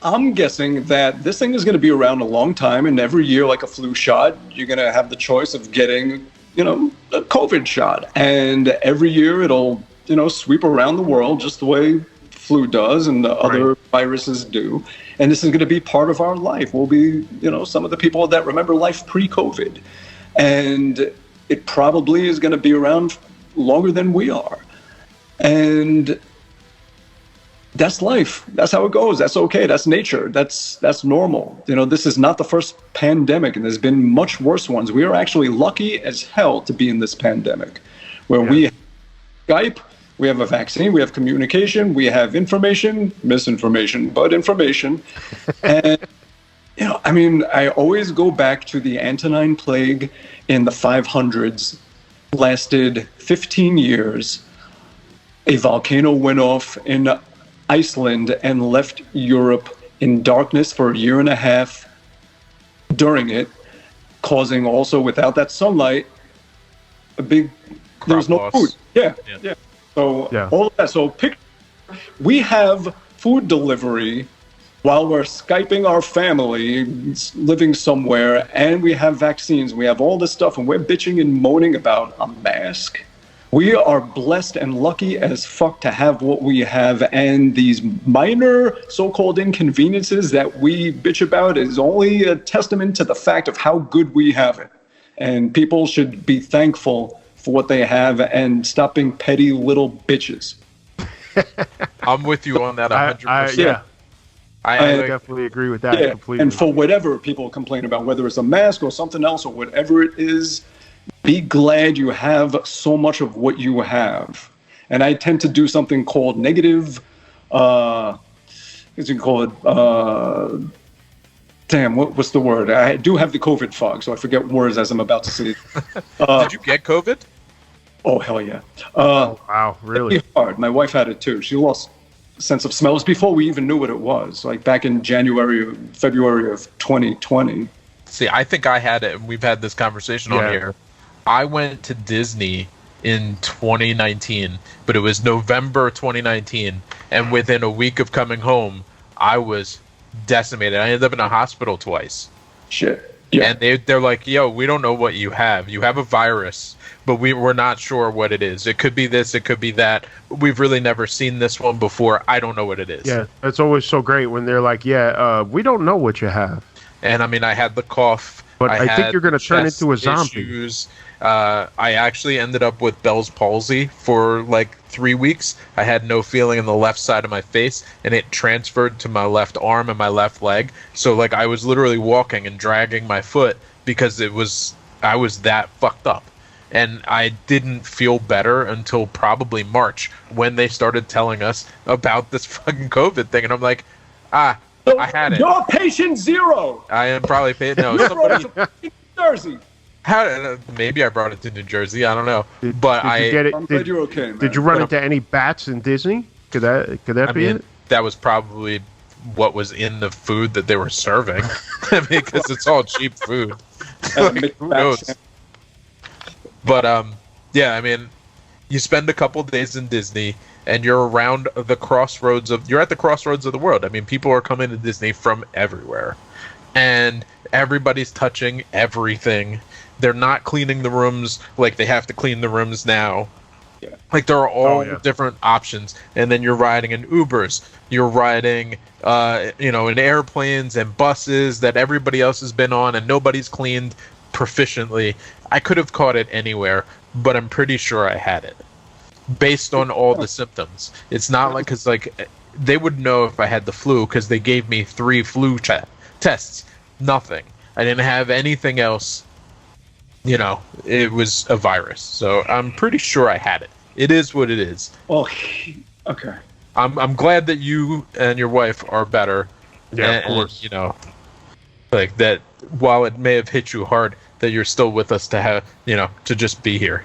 I'm guessing that this thing is going to be around a long time, and every year, like a flu shot, you're going to have the choice of getting, a COVID shot. And every year it'll... sweep around the world just the way flu does and the other viruses do. And this is going to be part of our life. We'll be, some of the people that remember life pre-COVID. And it probably is going to be around longer than we are. And that's life. That's how it goes. That's okay. That's nature. That's normal. This is not the first pandemic, and there's been much worse ones. We are actually lucky as hell to be in this pandemic where we have Skype, we have a vaccine, we have communication, we have information, misinformation, but information. And, I always go back to the Antonine Plague in the 500s, lasted 15 years. A volcano went off in Iceland and left Europe in darkness for a year and a half during it, causing also, without that sunlight, there's no food. Yeah. So all of that. So we have food delivery while we're Skyping our family, living somewhere, and we have vaccines. We have all this stuff, and we're bitching and moaning about a mask. We are blessed and lucky as fuck to have what we have, and these minor so-called inconveniences that we bitch about is only a testament to the fact of how good we have it. And people should be thankful for what they have and stop being petty little bitches. I'm with you on that 100%. I definitely agree with that completely. And for whatever people complain about, whether it's a mask or something else or whatever it is, be glad you have so much of what you have. And I tend to do something called negative, as you can call it, what's the word? I do have the COVID fog, so I forget words as I'm about to say. Did you get COVID? Oh, hell yeah. Wow, really? It's hard. My wife had it too. She lost sense of smells before we even knew what it was, like back in February of 2020. See, I think I had it, and we've had this conversation on here. I went to Disney in 2019, but it was November 2019, and within a week of coming home, I was decimated. I ended up in a hospital twice. Shit. Yeah. And they're like, yo, we don't know what you have. You have a virus, but we're not sure what it is. It could be this, it could be that. We've really never seen this one before. I don't know what it is. Yeah, it's always so great when they're like, we don't know what you have. And I had the cough. But I think you're going to turn into a zombie. Issues. I actually ended up with Bell's palsy for like 3 weeks. I had no feeling in the left side of my face, and it transferred to my left arm and my left leg. So like I was literally walking and dragging my foot because I was that fucked up. And I didn't feel better until probably March when they started telling us about this fucking COVID thing. And I'm like, I had it. You're patient zero. I am probably somebody New Jersey. Maybe I brought it to New Jersey. I don't know. But did you get it? I'm glad you're okay, man. Did you run into any bats in Disney? Could that be it? That was probably what was in the food that they were serving, because it's all cheap food. Who knows? But you spend a couple days in Disney, and you're around you're at the crossroads of the world. I mean, people are coming to Disney from everywhere, and everybody's touching everything. They're not cleaning the rooms like they have to clean the rooms now. Yeah. Like there are all different options, and then you're riding in Ubers, you're riding, in airplanes and buses that everybody else has been on, and nobody's cleaned proficiently. I could have caught it anywhere, but I'm pretty sure I had it. based on all the symptoms. It's not like, because like they would know if I had the flu because they gave me 3 flu tests. Nothing. I didn't have anything else. It was a virus. So I'm pretty sure I had it. It is what it is. Well, okay. I'm glad that you and your wife are better. Yeah, of course. Like that. While it may have hit you hard, that you're still with us to have, to just be here.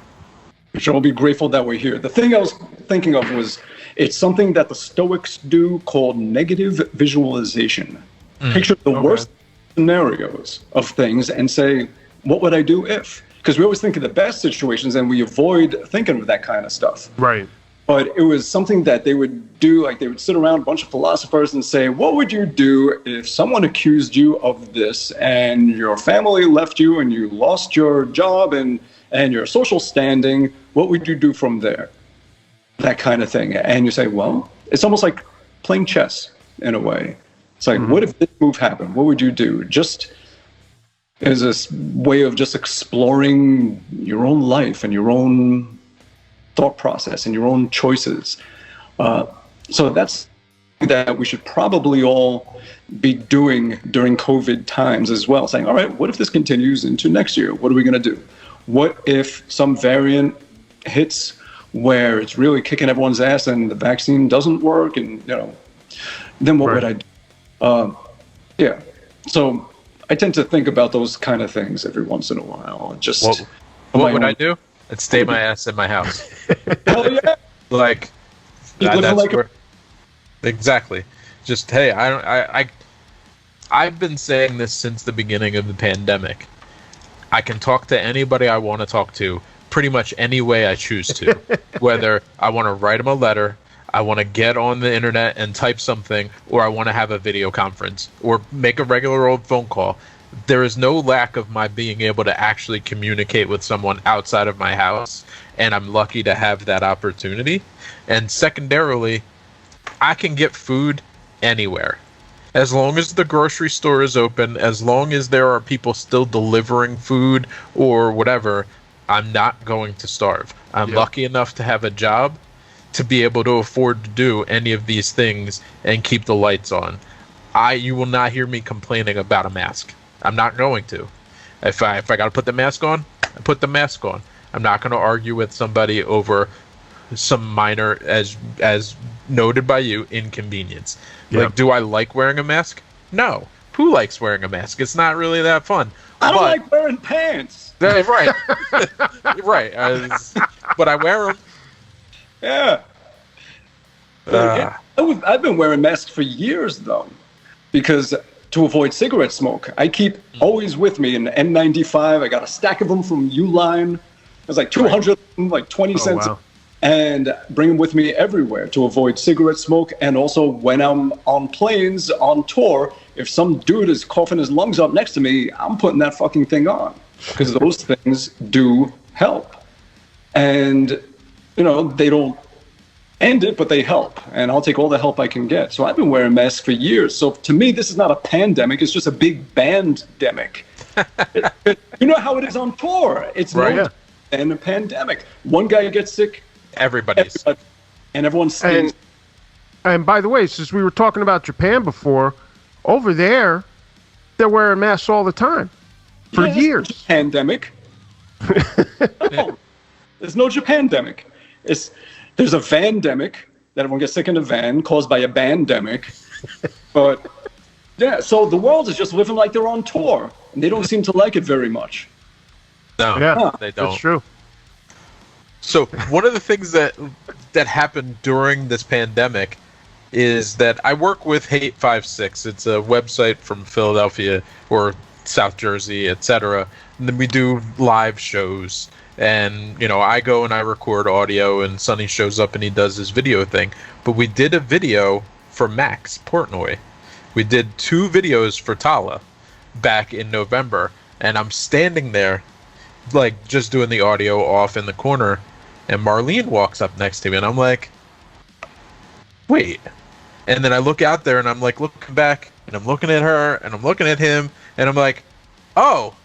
Sure, I'll be grateful that we're here. The thing I was thinking of was, it's something that the Stoics do called negative visualization. Picture the worst scenarios of things and say, what would I do if? Because we always think of the best situations and we avoid thinking of that kind of stuff. Right. But it was something that they would do, like they would sit around a bunch of philosophers and say, what would you do if someone accused you of this and your family left you and you lost your job and your social standing? What would you do from there? That kind of thing. And you say, well, it's almost like playing chess in a way. It's like, what if this move happened? What would you do? Just as this way of just exploring your own life and your own thought process and your own choices. So that's that we should probably all be doing during COVID times as well, saying, all right, what if this continues into next year? What are we going to do? What if some variant hits where it's really kicking everyone's ass and the vaccine doesn't work? And, then what would I do? Yeah. So I tend to think about those kind of things every once in a while. Just what would I do? I'd stay my ass in my house. Hell yeah! Like that's like where, exactly. Just hey, I've been saying this since the beginning of the pandemic. I can talk to anybody I want to talk to, pretty much any way I choose to. Whether I want to write them a letter, I want to get on the internet and type something, or I want to have a video conference, or make a regular old phone call. There is no lack of my being able to actually communicate with someone outside of my house, and I'm lucky to have that opportunity. And secondarily, I can get food anywhere. As long as the grocery store is open, as long as there are people still delivering food or whatever, I'm not going to starve. I'm lucky enough to have a job to be able to afford to do any of these things and keep the lights on. You will not hear me complaining about a mask. I'm not going to. If I got to put the mask on, I put the mask on. I'm not going to argue with somebody over some minor, as noted by you, inconvenience. Like, do I like wearing a mask? No. Who likes wearing a mask? It's not really that fun. I don't like wearing pants. Right. Right. But I wear them. Yeah. I've been wearing masks for years, though, because to avoid cigarette smoke, I keep always with me an N95. I got a stack of them from Uline. There's like 200 of them, like 20 cents. Wow. And bring them with me everywhere to avoid cigarette smoke. And also when I'm on planes, on tour, if some dude is coughing his lungs up next to me, I'm putting that fucking thing on. Because those things do help. And, they don't end it, but they help. And I'll take all the help I can get. So I've been wearing masks for years. So to me, this is not a pandemic. It's just a big band-demic. You know how it is on tour. It's a pandemic. One guy gets sick. Everybody. And everyone stays. And by the way, since we were talking about Japan before, over there, they're wearing masks all the time for years. Pandemic. No, there's no Japandemic. There's a vandemic that everyone gets sick in a van caused by a bandemic. But yeah, so the world is just living like they're on tour, and they don't seem to like it very much. No, they don't. That's true. So one of the things that happened during this pandemic is that I work with Hate 56. It's a website from Philadelphia or South Jersey, etc. And then we do live shows. And, I go and I record audio, and Sonny shows up and he does his video thing. But we did a video for Max Portnoy. We did 2 videos for Tala back in November. And I'm standing there, like, just doing the audio off in the corner. And Marlene walks up next to me, and I'm like, wait. And then I look out there, and I'm like looking back, and I'm looking at her, and I'm looking at him, and I'm like, oh,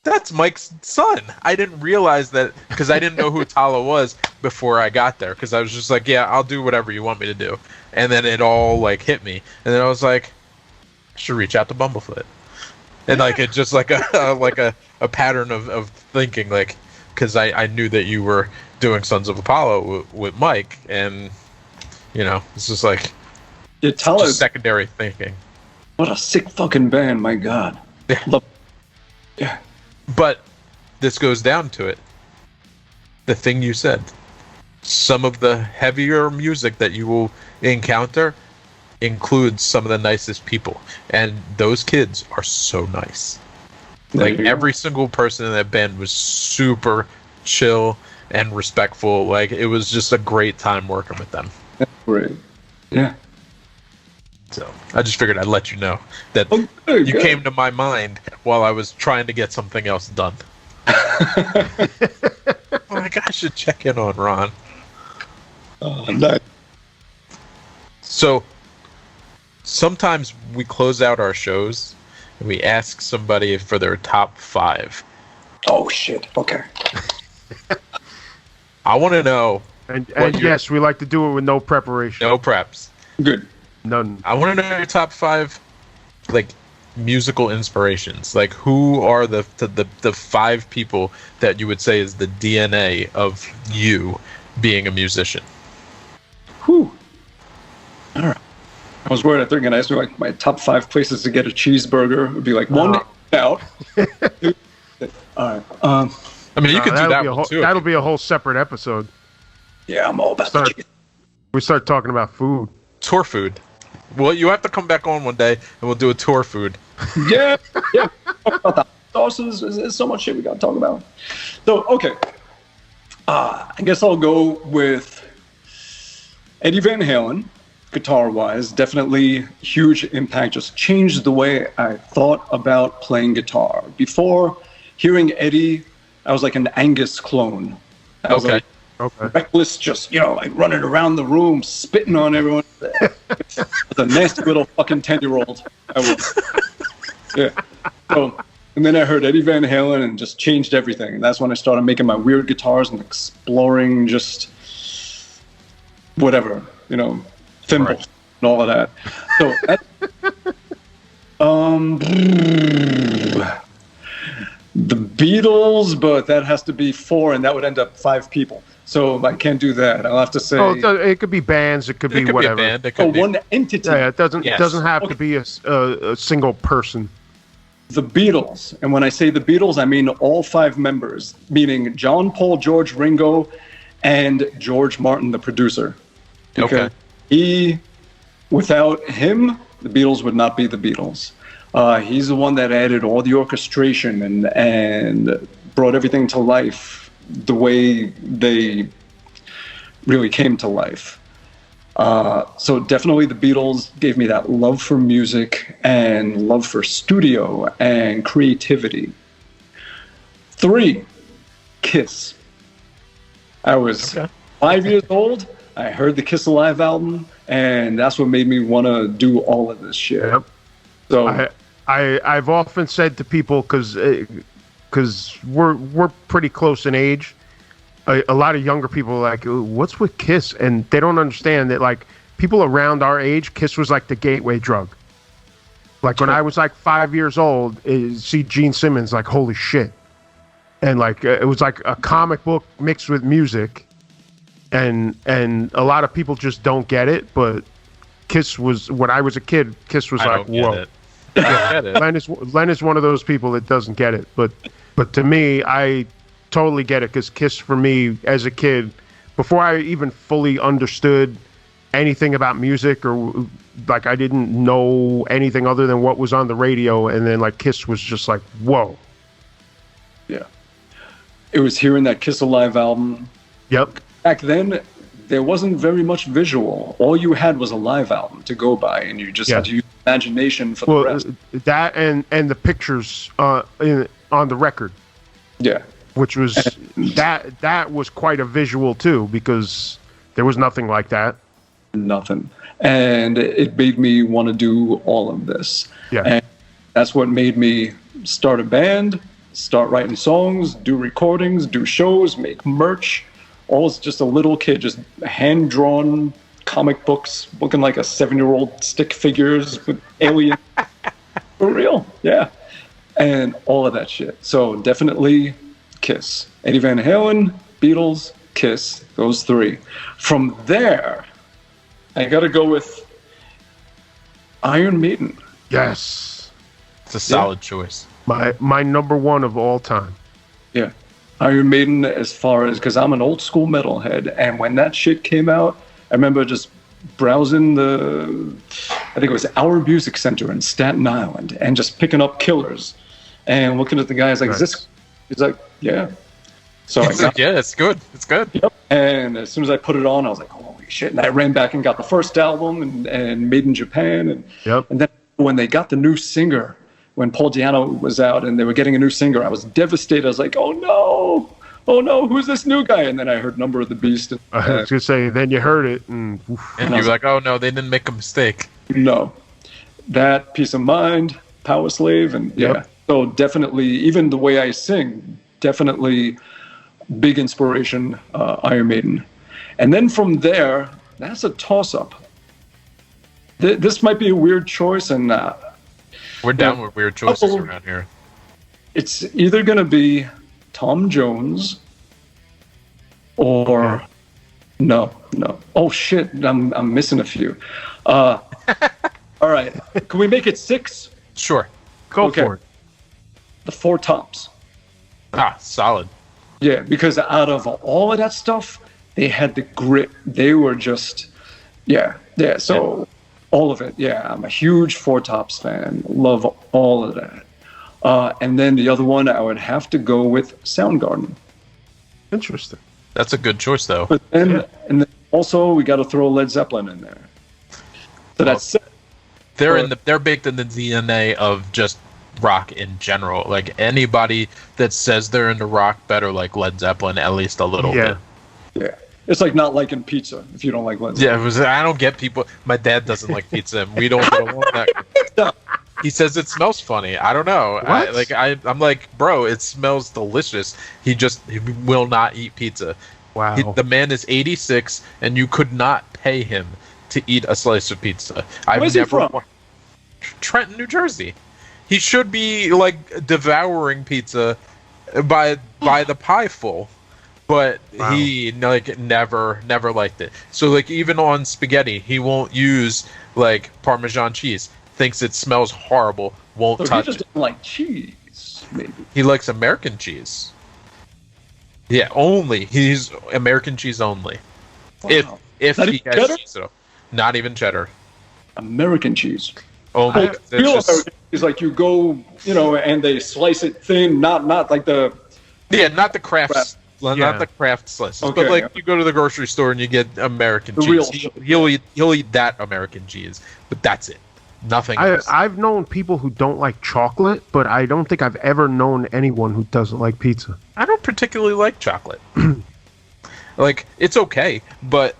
that's Mike's son. I didn't realize that because I didn't know who Tala was before I got there. Because I was just like, yeah, I'll do whatever you want me to do. And then it all like hit me, and then I was like, I should reach out to Bumblefoot. And like it just like a pattern of thinking, like, because I knew that you were doing Sons of Apollo with Mike, and it's just like just secondary thinking. What a sick fucking band, my God. Yeah. Yeah. But this goes down to it. The thing you said. Some of the heavier music that you will encounter includes some of the nicest people. And those kids are so nice. Like, every single person in that band was super chill and respectful. Like, it was just a great time working with them. That's great. Yeah. So I just figured I'd let you know that you came to my mind while I was trying to get something else done. Like, I should check in on Ron. Nice. So sometimes we close out our shows and we ask somebody for their top 5. Oh shit! Okay. I want to know. And yes, we like to do it with no preparation. No preps. Good. None. I want to know your top 5, like, musical inspirations. Like, who are the 5 people that you would say is the DNA of you being a musician? Whew. All right. I was worried. I thought you were going to ask me like my top 5 places to get a cheeseburger. It would be like one out. All right. I mean, you could do that one too. That'll be a whole separate episode. Yeah, I'm all about the chicken. We start talking about food. Tour food. Well, you have to come back on one day, and we'll do a tour food. Yeah. Sauces. There's so much shit we got to talk about. So, okay. I guess I'll go with Eddie Van Halen, guitar-wise. Definitely huge impact. Just changed the way I thought about playing guitar. Before hearing Eddie, I was like an Angus clone. I was like reckless, just, like running around the room, spitting on everyone. With a nasty little fucking 10-year-old. I was. Yeah. So, and then I heard Eddie Van Halen and just changed everything. And that's when I started making my weird guitars and exploring just whatever, thimbles and all of that. So, the Beatles, but that has to be 4, and that would end up 5 people. So I can't do that. I'll have to say. Oh, it could be bands. It could be whatever. Be a band. It could be one entity. Yeah, it doesn't have to be a single person. The Beatles, and when I say the Beatles, I mean all 5 members, meaning John, Paul, George, Ringo, and George Martin, the producer. Because without him, the Beatles would not be the Beatles. He's the one that added all the orchestration and brought everything to life the way they really came to life. So definitely the Beatles gave me that love for music and love for studio and creativity. 3, Kiss. I was 5 years old. I heard the Kiss Alive album, and that's what made me want to do all of this shit. Yep. So I've often said to people, because we're pretty close in age, a lot of younger people are like, what's with Kiss? And they don't understand that, like, people around our age, Kiss was like the gateway drug. Like, when I was like 5 years old, see Gene Simmons, like, holy shit. And like, it was like a comic book mixed with music. And a lot of people just don't get it, but Kiss was, when I was a kid, Kiss was like, whoa. Len is one of those people that doesn't get it, but to me, I totally get it, because Kiss, for me as a kid, before I even fully understood anything about music, or like I didn't know anything other than what was on the radio, and then like Kiss was just like, whoa. Yeah, it was hearing that Kiss Alive album. Yep. Back then, there wasn't very much visual. All you had was a live album to go by, and you just had to use imagination for the rest. That and the pictures on the record. Yeah. Which was that was quite a visual too, because there was nothing like that. Nothing. And it made me want to do all of this. Yeah. And that's what made me start a band, start writing songs, do recordings, do shows, make merch. All as just a little kid, just hand-drawn comic books, looking like a 7-year-old stick figures with aliens. For real, yeah. And all of that shit. So definitely Kiss. Eddie Van Halen, Beatles, Kiss, those three. From there, I gotta go with Iron Maiden. Yes. It's a solid choice. My number one of all time. Yeah. Iron Maiden, as far as, because I'm an old school metalhead, and when that shit came out, I remember just browsing I think it was Our Music Center in Staten Island, and just picking up Killers, and looking at the guys like, Nice. is this? He's like, yeah. So It's like, yeah, it's good. It's good. Yep. And as soon as I put it on, I was like, holy shit. And I ran back and got the first album and Made in Japan. And then when they got the new singer, when Paul Di'Anno was out and they were getting a new singer, I was devastated. I was like, oh no, who's this new guy? And then I heard Number of the Beast. And, I was going to say, then you heard it. And And you're like, oh no, they didn't make a mistake. No. That, Peace of Mind, Power Slave, and yeah. So definitely, even the way I sing, definitely big inspiration, Iron Maiden. And then from there, that's a toss-up. This might be a weird choice, and we're down with weird choices around here. It's either going to be Tom Jones or no. Oh shit, I'm missing a few. All right, can we make it 6? Sure. go for it. The Four Tops. Solid. Yeah, because out of all of that stuff, they had the grit. They were just, yeah. So all of it, yeah. I'm a huge Four Tops fan. Love all of that. And then the other one, I would have to go with Soundgarden. Interesting. That's a good choice, though. But then, and then also we got to throw Led Zeppelin in there. So that's they're baked in the DNA of just rock in general. Like anybody that says they're into rock better like Led Zeppelin at least a little bit. Yeah. It's like not liking pizza if you don't like Led Zeppelin. Yeah, I don't get people. My dad doesn't like pizza, and we don't get along that. He says it smells funny. I don't know. I'm like, bro, it smells delicious. He will not eat pizza. Wow. The man is 86, and you could not pay him to eat a slice of pizza. Where's he from? Trenton, New Jersey. He should be like devouring pizza by the pie full. But he never liked it. So like even on spaghetti, he won't use like Parmesan cheese. Thinks it smells horrible. Won't touch he just doesn't like cheese, maybe. He likes American cheese. Yeah, only. He's American cheese only. Wow. If Not he even has cheddar? cheese, though. Not even cheddar. American cheese. Only. It's like you go, and they slice it thin, not like the. Yeah, not the craft. Not the craft slices, Okay, but like you go to the grocery store and you get American cheese. He'll eat that American cheese, but that's it. Nothing else. I've known people who don't like chocolate, but I don't think I've ever known anyone who doesn't like pizza. I don't particularly like chocolate. Like, it's okay, but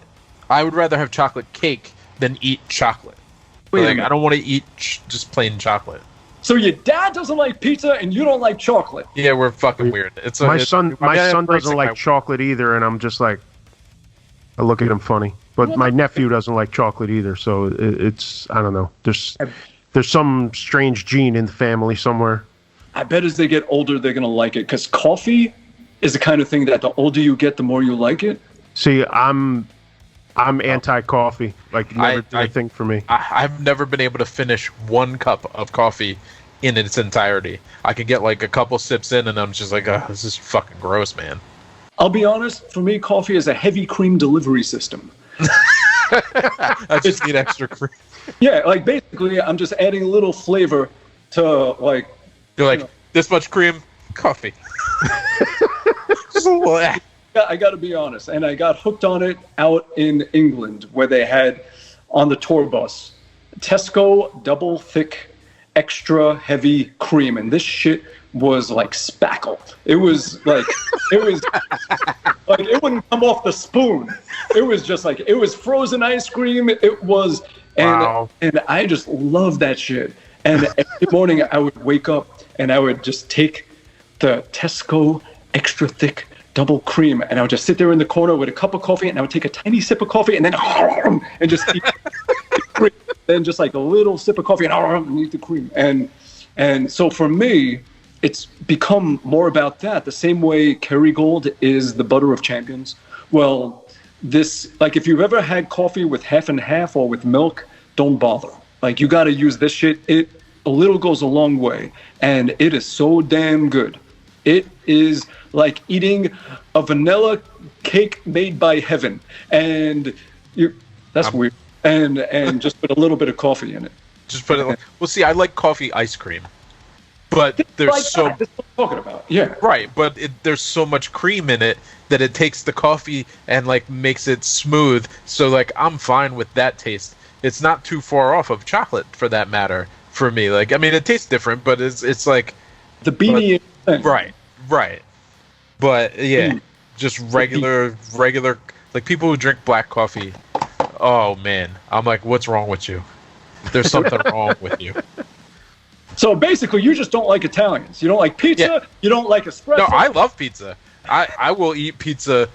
I would rather have chocolate cake than eat chocolate. Like, I don't want to eat just plain chocolate. So your dad doesn't like pizza and you don't like chocolate. Yeah, we're fucking weird. My son doesn't like chocolate either, and I'm just like, I look at him funny. But my nephew doesn't like chocolate either, so it's I don't know. There's some strange gene in the family somewhere. I bet as they get older, they're gonna like it because coffee is the kind of thing that the older you get, the more you like it. See, I'm anti-coffee. Like never did a thing for me. I've never been able to finish one cup of coffee in its entirety. I could get like a couple sips in, and I'm just like, oh, this is fucking gross, man. I'll be honest. For me, coffee is a heavy cream delivery system. I just need extra cream. Yeah, like basically, I'm just adding a little flavor to like. You're like this much cream, coffee. I got to be honest, and I got hooked on it out in England where they had on the tour bus Tesco double thick, extra heavy cream, and this shit was like spackle. It was like like it wouldn't come off the spoon. It was just like it was frozen ice cream. It was and I just love that shit. And every morning I would wake up and I would just take the Tesco extra thick double cream, and I would just sit there in the corner with a cup of coffee, and I would take a tiny sip of coffee, and then and just eat the cream. Then just like a little sip of coffee, and eat the cream. And so for me, it's become more about that. The same way Kerrygold is the butter of champions. Well, this, like, if you've ever had coffee with half and half or with milk, don't bother. Like, you got to use this shit. A little goes a long way, and it is so damn good. It is like eating a vanilla cake made by heaven, and that's weird. And just put a little bit of coffee in it. Just put it. Well, see, I like coffee ice cream, but there's like so that's what I'm talking about. Yeah, right. But there's so much cream in it that it takes the coffee and like makes it smooth. So like I'm fine with that taste. It's not too far off of chocolate for that matter for me. Like, I mean, it tastes different, but it's like the beanie thing. Right. But yeah, just regular like people who drink black coffee. Oh man, I'm like, what's wrong with you? There's something wrong with you. So basically, you just don't like Italians. You don't like pizza. Yeah. You don't like espresso. No, I love pizza. I will eat pizza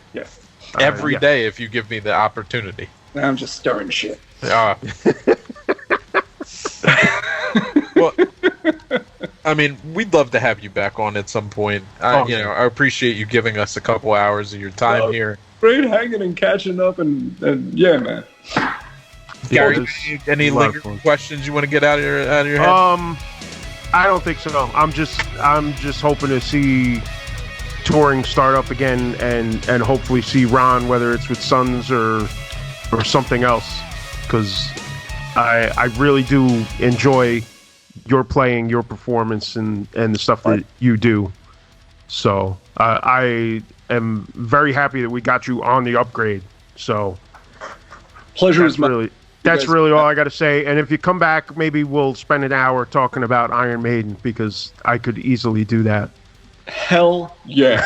every day if you give me the opportunity. I'm just stirring shit. Well, I mean, we'd love to have you back on at some point. I appreciate you giving us a couple hours of your time here. Great hanging and catching up, and yeah, man. Gary, any lingering questions you want to get out of your head? I don't think so. I'm just hoping to see touring start up again, and hopefully see Ron, whether it's with Sons or something else, because I really do enjoy your playing, your performance, and the stuff that you do. So I am very happy that we got you on the upgrade. So pleasure is mine. That's really all I got to say. And if you come back, maybe we'll spend an hour talking about Iron Maiden, because I could easily do that. Hell yeah.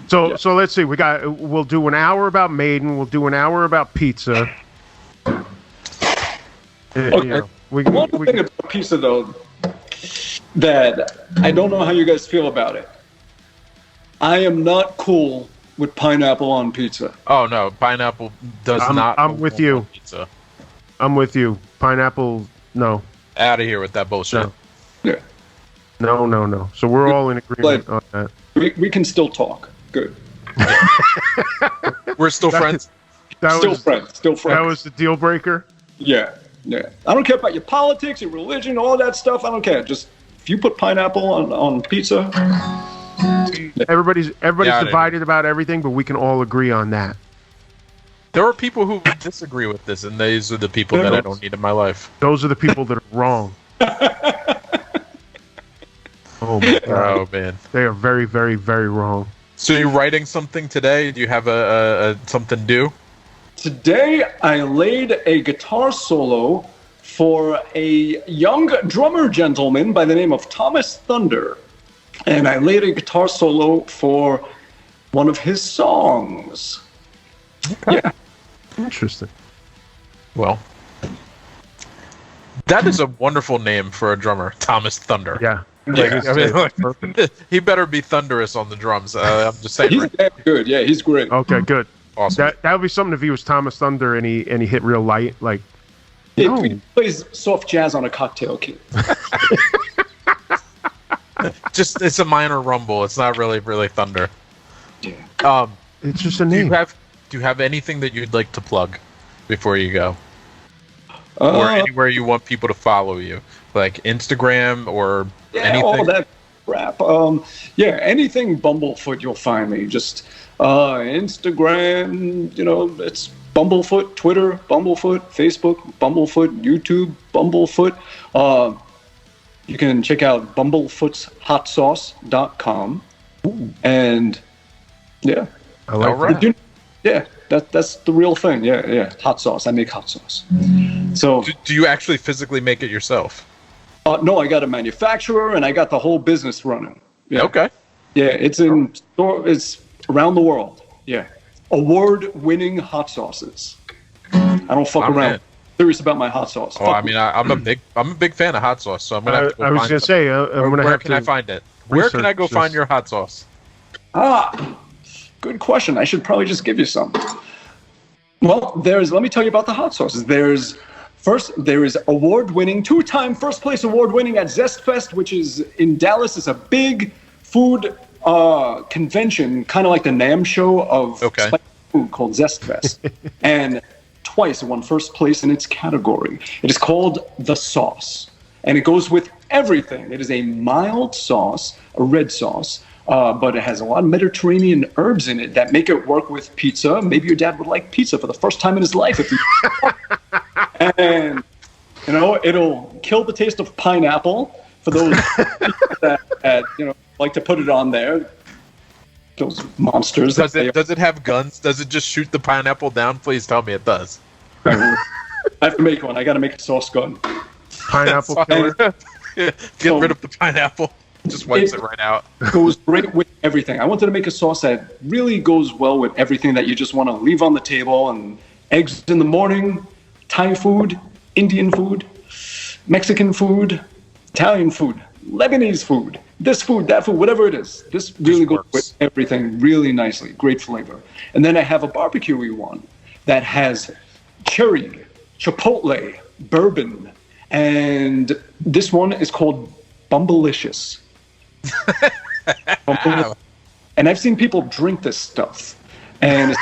So let's see. We'll do an hour about Maiden. We'll do an hour about pizza. Okay. One thing about pizza, though, that I don't know how you guys feel about it. I am not cool with pineapple on pizza. Oh no, pineapple does not. I'm with you. On pizza. I'm with you. Pineapple, no. Out of here with that bullshit. No. Yeah. No. So we're all in agreement on that. We can still talk. Good. We're still friends. Still friends. That was the deal breaker? Yeah. I don't care about your politics, your religion, all that stuff. I don't care. Just if you put pineapple on pizza. Everybody's divided about everything, but we can all agree on that. There are people who disagree with this, and these are the people that I don't need in my life. Those are the people that are wrong. Oh my God. Oh man, they are very, very, very wrong. So you're writing something today? Do you have a something due? Today I laid a guitar solo for a young drummer gentleman by the name of Thomas Thunder. And I laid a guitar solo for one of his songs. Okay. Yeah. Interesting. Well, that is a wonderful name for a drummer, Thomas Thunder. Yeah. He better be thunderous on the drums. I'm just saying. He's damn good. Yeah, he's great. Okay, good. Awesome. That would be something if he was Thomas Thunder and he hit real light. Like, he plays soft jazz on a cocktail kit. Just it's a minor rumble. It's not really thunder. Yeah. It's just a name. Do you have anything that you'd like to plug before you go? Or anywhere you want people to follow you, like Instagram or anything? All that crap. Anything Bumblefoot, you'll find me. Just Instagram, it's Bumblefoot, Twitter, Bumblefoot, Facebook, Bumblefoot, YouTube, Bumblefoot. You can check out bumblefootshotsauce.com. Ooh. And yeah. I like that. Yeah, that's the real thing. Yeah. Hot sauce. I make hot sauce. So do you actually physically make it yourself? No, I got a manufacturer and I got the whole business running. Yeah. Okay. Yeah, it's around the world. Yeah. Award-winning hot sauces. I don't fuck around. serious about my hot sauce. Oh, I mean, I'm a big fan of hot sauce, so I'm gonna have to go I was find gonna some. say, I'm gonna Where have can to. I find it? Where can I go research find this. your hot sauce? Good question. I should probably just give you some. Well, let me tell you about the hot sauces. There is award-winning, 2-time first-place award-winning at Zest Fest, which is in Dallas. It's a big food convention, kind of like the NAMM show of spicy food, called Zest Fest. And twice it won first place in its category. It is called the sauce, and it goes with everything. It is a mild sauce, a red sauce, but it has a lot of Mediterranean herbs in it that make it work with pizza. Maybe your dad would like pizza for the first time in his life. And, it'll kill the taste of pineapple for those that like to put it on there. Those monsters. Does it have guns? Does it just shoot the pineapple down? Please tell me it does. I have to make one. I got to make a sauce gun. Pineapple killer. Get rid of the pineapple. Just wipes it right out. Goes great with everything. I wanted to make a sauce that really goes well with everything that you just want to leave on the table. And eggs in the morning, Thai food, Indian food, Mexican food, Italian food, Lebanese food, this food, that food, whatever it is. This really goes with everything really nicely. Great flavor. And then I have a barbecue-y one that has cherry, chipotle, bourbon, and this one is called Bumblicious. And I've seen people drink this stuff. And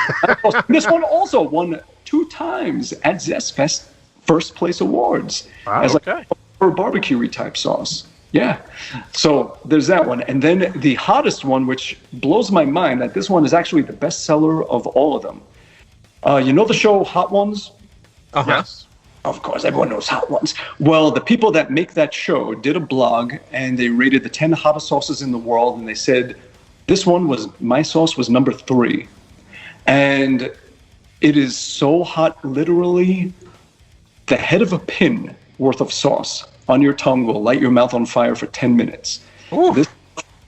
this one also won 2 times at Zest Fest first place awards as for barbecue type sauce. Yeah. So there's that one. And then the hottest one, which blows my mind, that this one is actually the best seller of all of them. You know the show Hot Ones? Yes. Of course, everyone knows Hot Ones. Well, the people that make that show did a blog, and they rated the 10 hottest sauces in the world, and they said my sauce was number 3. And it is so hot, literally, the head of a pin worth of sauce on your tongue will light your mouth on fire for 10 minutes. Ooh. This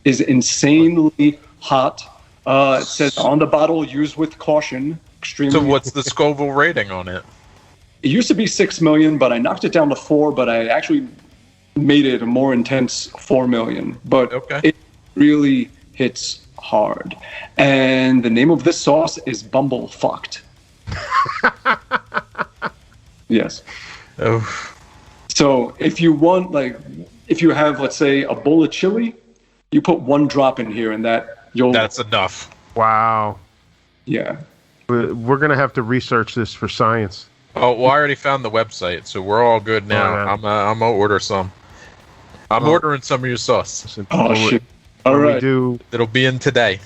is insanely hot. It says on the bottle, use with caution. Extremely. So what's the Scoville rating on it? It used to be 6 million, but I knocked it down to 4, but I actually made it a more intense 4 million. But it really hits hard. And the name of this sauce is Bumblefucked. Yes. Oh. So if you have, let's say, a bowl of chili, you put 1 drop in here, and that's enough. Wow. Yeah. We're going to have to research this for science. Oh, well, I already found the website, so we're all good now. Oh, yeah. I'm gonna order some. I'm ordering some of your sauce. Listen, shit! All right. It'll be in today.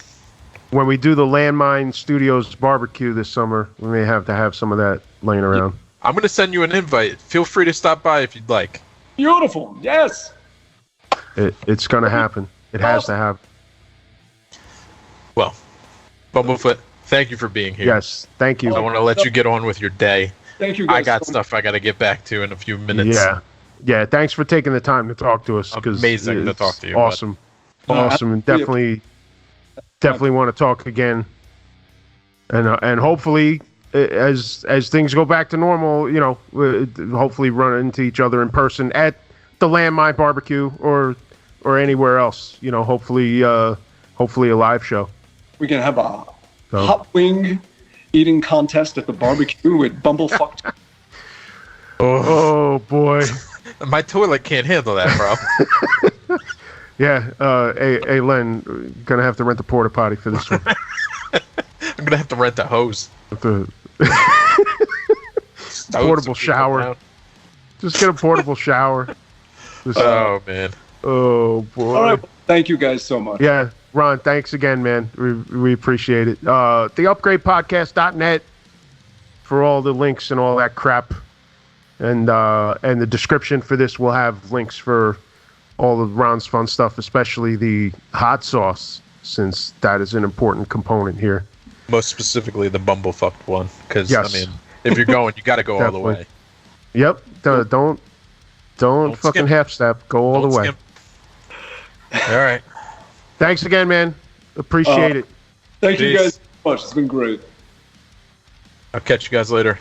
When we do the Landmine Studios barbecue this summer, we may have to have some of that laying around. I'm gonna send you an invite. Feel free to stop by if you'd like. Beautiful. Yes. It's gonna happen. It has to happen. Well, Bumblefoot, thank you for being here. Yes, thank you. I want to let you get on with your day. Thank you, guys. I got stuff I got to get back to in a few minutes. Yeah. Thanks for taking the time to talk to us. Amazing to talk to you. Awesome, and definitely want to talk again. And hopefully, as things go back to normal, hopefully run into each other in person at the Landmine Barbecue or anywhere else. Hopefully a live show. We can have a hot wing eating contest at the barbecue with Bumblefucked. Oh boy. My toilet can't handle that, bro. Yeah. Hey, Len, gonna have to rent a porta potty for this one. I'm gonna have to rent a hose. Portable shower. Just get a portable shower. Oh man. Oh boy. All right. Thank you guys so much. Yeah. Ron, thanks again, man. We appreciate it. TheUpgradePodcast.net for all the links and all that crap. And the description for this will have links for all of Ron's fun stuff, especially the hot sauce, since that is an important component here. Most specifically the Bumblefucked one. Because, I mean, if you're going, you got to go all the way. Yep. Don't fucking skip. Half step. Go all the way. All right. Thanks again, man. Appreciate it. Thank you guys so much. It's been great. I'll catch you guys later.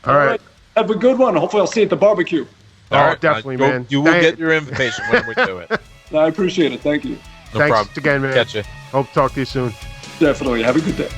All right. Have a good one. Hopefully I'll see you at the barbecue. All right, definitely, man. You will get your invitation when we do it. I appreciate it. Thank you. No Thanks problem. again, man. Catch you. Hope to talk to you soon. Definitely. Have a good day.